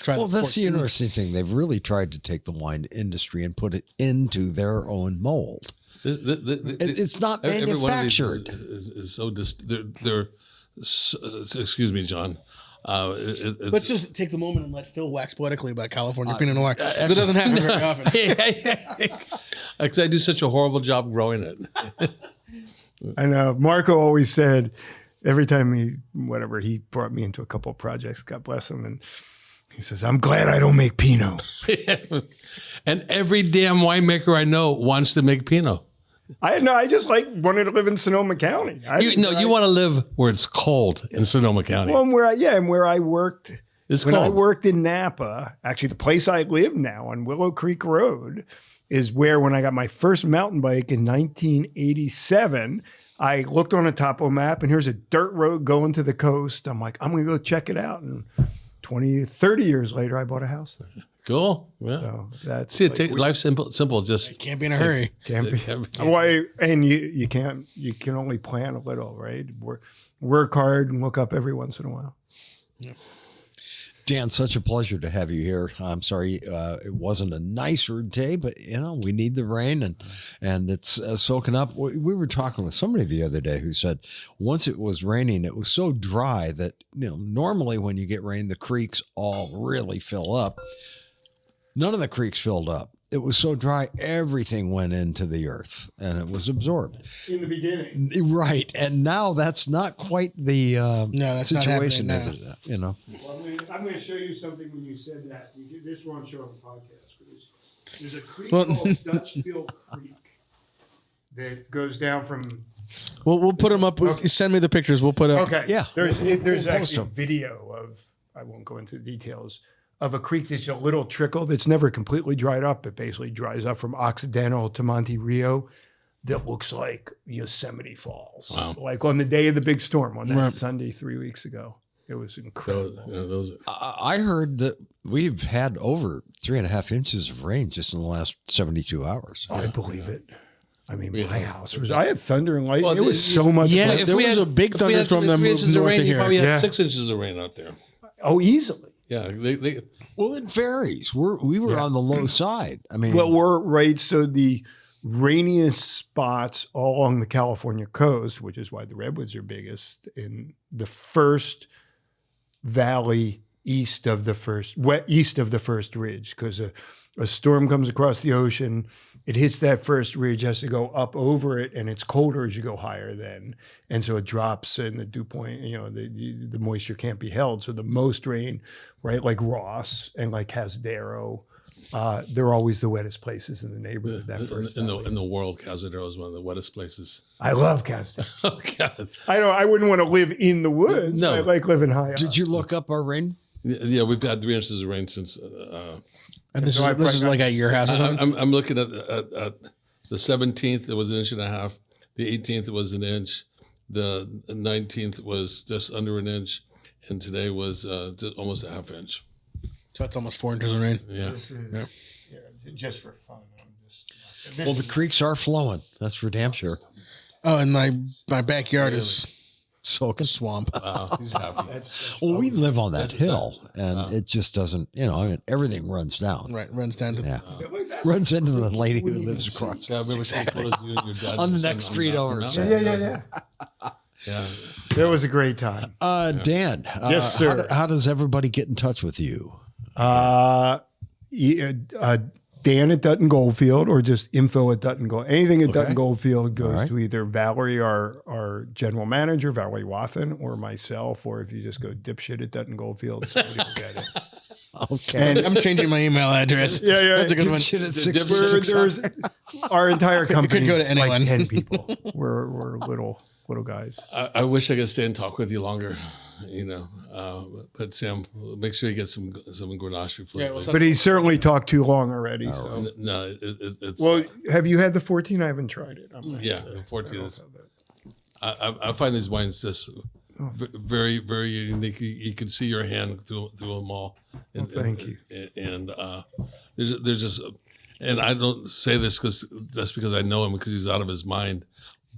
Well, that's the interesting thing. They've really tried to take the wine industry and put it into their own mold. It's not every one of these manufactured. is so they're excuse me, John. Let's just take the moment and let Phil wax poetically about California Pinot Noir. That doesn't happen very often. Because I do such a horrible job growing it. I know. Marco always said every time he brought me into a couple of projects, God bless him, and he says, "I'm glad I don't make Pinot." And every damn winemaker I know wants to make Pinot. I just wanted to live in Sonoma County. You want to live where it's cold in Sonoma County. Well, where I worked. It's when cold. I worked in Napa, actually the place I live now on Willow Creek Road is where, when I got my first mountain bike in 1987, I looked on a topo map and here's a dirt road going to the coast. I'm like, I'm going to go check it out. And 30 years later, I bought a house there. Cool. Yeah. So that's Life's simple. Just Can't be in a hurry. Why? And you can only plan a little, right? Work hard and look up every once in a while. Yeah. Dan, such a pleasure to have you here. I'm sorry it wasn't a nicer day, but we need the rain and it's soaking up. We were talking with somebody the other day who said once it was raining, it was so dry that normally when you get rain, the creeks all really fill up. None of the creeks filled up. It was so dry, everything went into the earth and it was absorbed. In the beginning. Right. And now that's not quite the that's situation, not is happening it? Well, I'm going to show you something when you said that. This won't show on the podcast, but there's a creek called Dutchfield Creek that goes down from. We'll put them up. Okay. Send me the pictures. We'll put up. Okay. Yeah. There's actually a video of, I won't go into the details, of a creek that's a little trickle that's never completely dried up. It basically dries up from Occidental to Monte Rio. That looks like Yosemite Falls. Wow. Like on the day of the big storm on that Right. Sunday 3 weeks ago. It was incredible. I heard that we've had over 3.5 inches of rain just in the last 72 hours. I believe it. I mean, Yeah. my house was. I had thunder and lightning. Well, it was so much. Yeah, fun. there was a big thunderstorm that moved north of You here. probably had Yeah. 6 inches of rain out there. Oh, easily. Yeah, they Well, it varies. We were on the low side. I mean, Well, we're right. So the rainiest spots all along the California coast, which is why the redwoods are biggest, in the first valley east of the first ridge, because a storm comes across the ocean. It hits that first ridge, has to go up over it, and it's colder as you go higher then. And so it drops, and the dew point, the moisture can't be held. So the most rain, right, like Ross and like Cazadero, they're always the wettest places in the neighborhood. That first in valley. the world, Cazadero is one of the wettest places. I love Cazadero. Oh God! I wouldn't want to live in the woods. No. I like living high up. did you look up our rain? Yeah, we've had 3 inches of rain since. And this So I is like at your house or something? I'm looking at the 17th. It was 1.5 inches. The 18th it was 1 inch. The 19th was just under 1 inch, and today was just almost 1/2 inch. So that's almost 4 inches of rain. Yeah. This is- yeah, just for fun. Well, the creeks are flowing. That's for damn sure. Oh, and my backyard is Soaking. swamp. Wow, he's happy. Well, we live on that hill, and it just doesn't, everything runs down. Right, runs down to Yeah. Runs into the lady who lives across Yeah, I remember taking photos of you and your dad on the and your next son street the over. mountain. Yeah. Yeah. It was a great time. Dan, Yes, sir. How does everybody get in touch with you? Dan at Dutton Goldfield, or just info at Dutton Gold. Anything at Dutton Goldfield goes right. to either Valerie, our general manager, Valerie Wathen, or myself. Or if you just go dipshit at Dutton Goldfield, somebody will get it. Okay. And I'm changing my email address. Yeah. That's a good one. Shit at there's our entire company. could go to anyone. Like 10 people. We're little guys. I wish I could stay and talk with you longer, but Sam, make sure you get some Grenache before. Yeah, well, But he certainly talked too long already. So. No, it's Well, have you had the 14? I haven't tried it. yeah, the 14 is. I find these wines just very, very unique. You can see your hand through them all. Thank you. And there's just, and I don't say this because I know him, because he's out of his mind,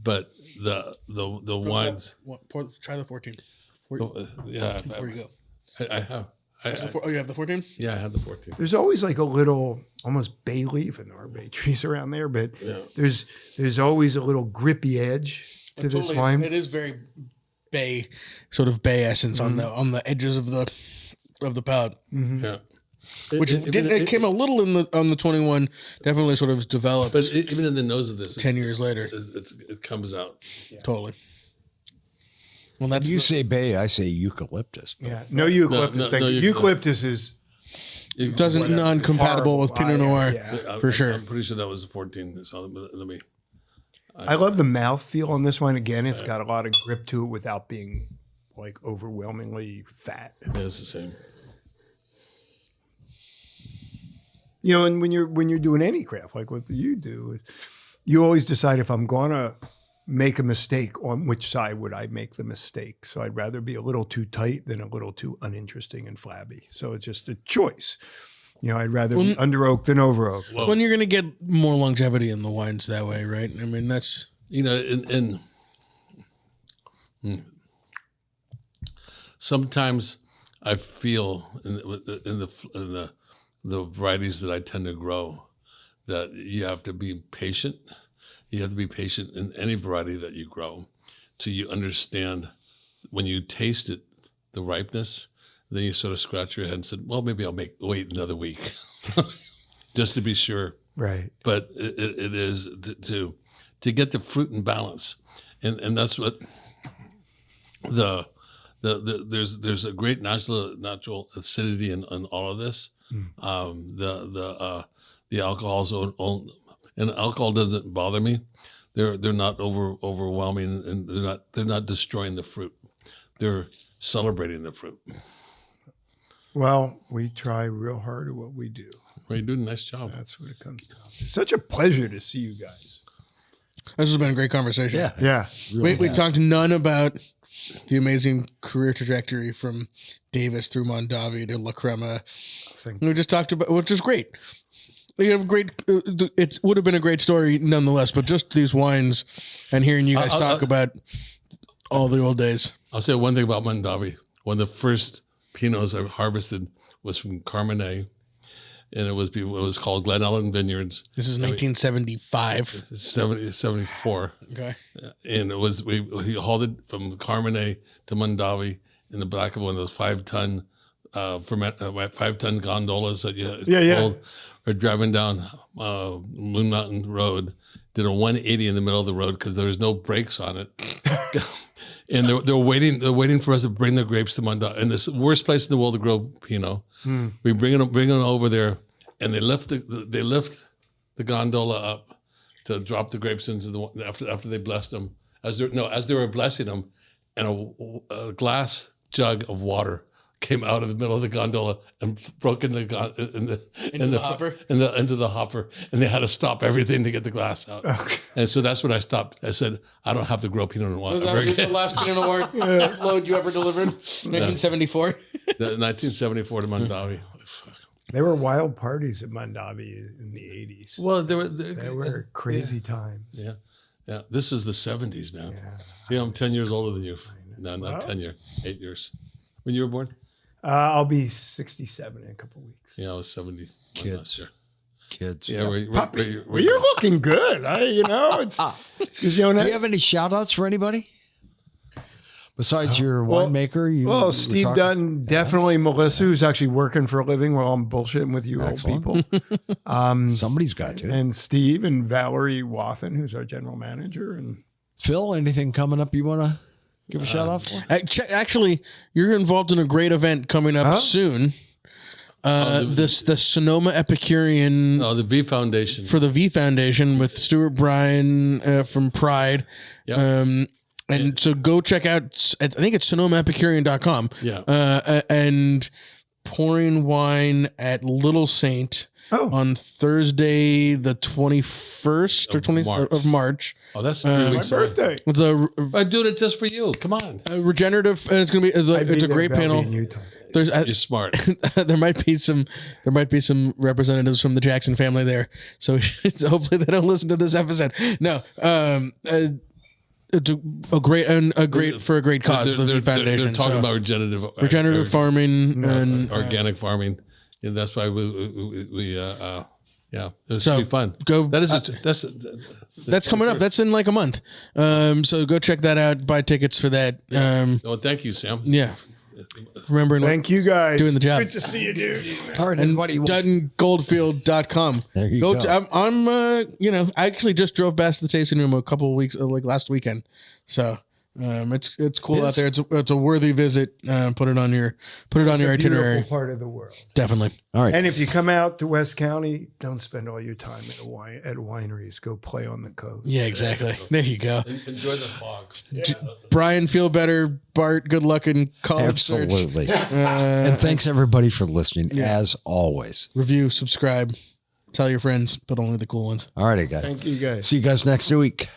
but the wines. Try the 14. Yeah, Before you go. I have. You have the 14? Yeah, I had the 14. There's always like a little, almost bay leaf, and there are bay trees around there, but there's always a little grippy edge to this wine. It is very bay, sort of bay essence on the edges of the palate. Yeah. Which it came a little on the 21, definitely sort of developed. But even in the nose of this, 10 years later, it comes out. totally. Well, that's You say bay, I say eucalyptus. Yeah, no eucalyptus. No, eucalyptus is doesn't non-compatible with Pinot Noir for sure. I'm pretty sure that was the 14. So let me. I love the mouthfeel on this one. Again, it's got a lot of grip to it without being like overwhelmingly fat. Yeah, it's the same. And when you're doing any craft like what you do, you always decide, if I'm gonna make a mistake, on which side would I make the mistake. So I'd rather be a little too tight than a little too uninteresting and flabby. So it's just a choice. I'd rather be under oak than over oak. Well, When you're going to get more longevity in the wines that way, right? I mean, that's sometimes I feel in the varieties that I tend to grow that you have to be patient. You have to be patient in any variety that you grow till you understand, when you taste it, the ripeness. Then you sort of scratch your head and said, well, maybe I'll wait another week just to be sure. Right. But it is to get the fruit in balance. And that's what there's a great natural acidity in all of this. The alcohol's and alcohol doesn't bother me. They're not overwhelming, and they're not destroying the fruit. They're celebrating the fruit. Well, we try real hard at what we do. Well, you're doing a nice job. That's what it comes down to. Such a pleasure to see you guys. This has been a great conversation. Yeah. We talked none about the amazing career trajectory from Davis through Mondavi to La Crema. We just talked about, which is great. You have great. It would have been a great story nonetheless, but just these wines and hearing you guys talk about all the old days. I'll say one thing about Mondavi. One of the first Pinots I harvested was from Carmenet, and it was called Glen Ellen Vineyards. This is 1975. 74. Okay. And it was we hauled it from Carmenet to Mondavi in the back of one of those 5-ton 5-ton gondolas that you hold. We're driving down Moon Mountain Road, did a 180 in the middle of the road because there was no brakes on it. And they're waiting for us to bring the grapes to Mondavi, and this worst place in the world to grow Pinot. We bring them over there, and they lift the gondola up to drop the grapes into the after they blessed them. As they were blessing them, and a glass jug of water came out of the middle of the gondola and broke into the hopper, and they had to stop everything to get the glass out. Okay. And so that's when I stopped. I said, I don't have to grow Pinot Noir. That was the last Pinot Noir load you ever delivered, 1974. 1974 to Mondavi. There were wild parties at Mondavi in the 80s. Well, there were crazy times. Yeah. Yeah. This is the 70s, man. Yeah. See, I'm 10 years older than you. No, not 10 years, 8 years. When you were born? I'll be 67 in a couple of weeks. Yeah, I was 70. Kids. Yeah, you're looking good. It's Do you have any shout outs for anybody? Besides your winemaker, you Well, were Steve talking- Dutton, definitely Melissa, who's actually working for a living while I'm bullshitting with you Excellent. old people. Somebody's got to. And Steve and Valerie Wathen, who's our general manager. And Phil, anything coming up you want to give a shout out for? Actually, you're involved in a great event coming up soon. The Sonoma Epicurean the V Foundation. for the V Foundation with Stuart Bryan from Pride. Yep. And so go check out, I think it's SonomaEpicurean.com. Yeah. And pouring wine at Little Saint on Thursday, the 21st or 20th of March. Oh, that's 3 my weeks away. birthday. With a I'm doing it just for you. Come on. regenerative, and it's going to be, it's a great panel. There's You're smart. there might be some representatives from the Jackson family there, so hopefully they don't listen to this episode. No, it's a great cause. The V Foundation. They're talking So, about regenerative farming and organic farming, and that's why we it's So, be fun. go- That's coming up. That's in like a month. So go check that out. Buy tickets for that. Oh, thank you, Sam. Yeah. Remembering Thank you guys. Doing the job. Good to see you, dude. All right, and everybody. DuttonGoldfield.com. There you go. I'm I actually just drove past the tasting room a couple of weeks, like last weekend. So it's cool out there. It's a worthy visit. Put it on your itinerary. Beautiful part of the world. Definitely. All right. And if you come out to West County, don't spend all your time at wineries. Go play on the coast. Yeah, exactly. There you go. Enjoy the fog. Brian, feel better. Bart, good luck in college search. Absolutely. And thanks everybody for listening, as always. Review, subscribe, tell your friends, but only the cool ones. All righty, guys. Thank you guys. See you guys next week.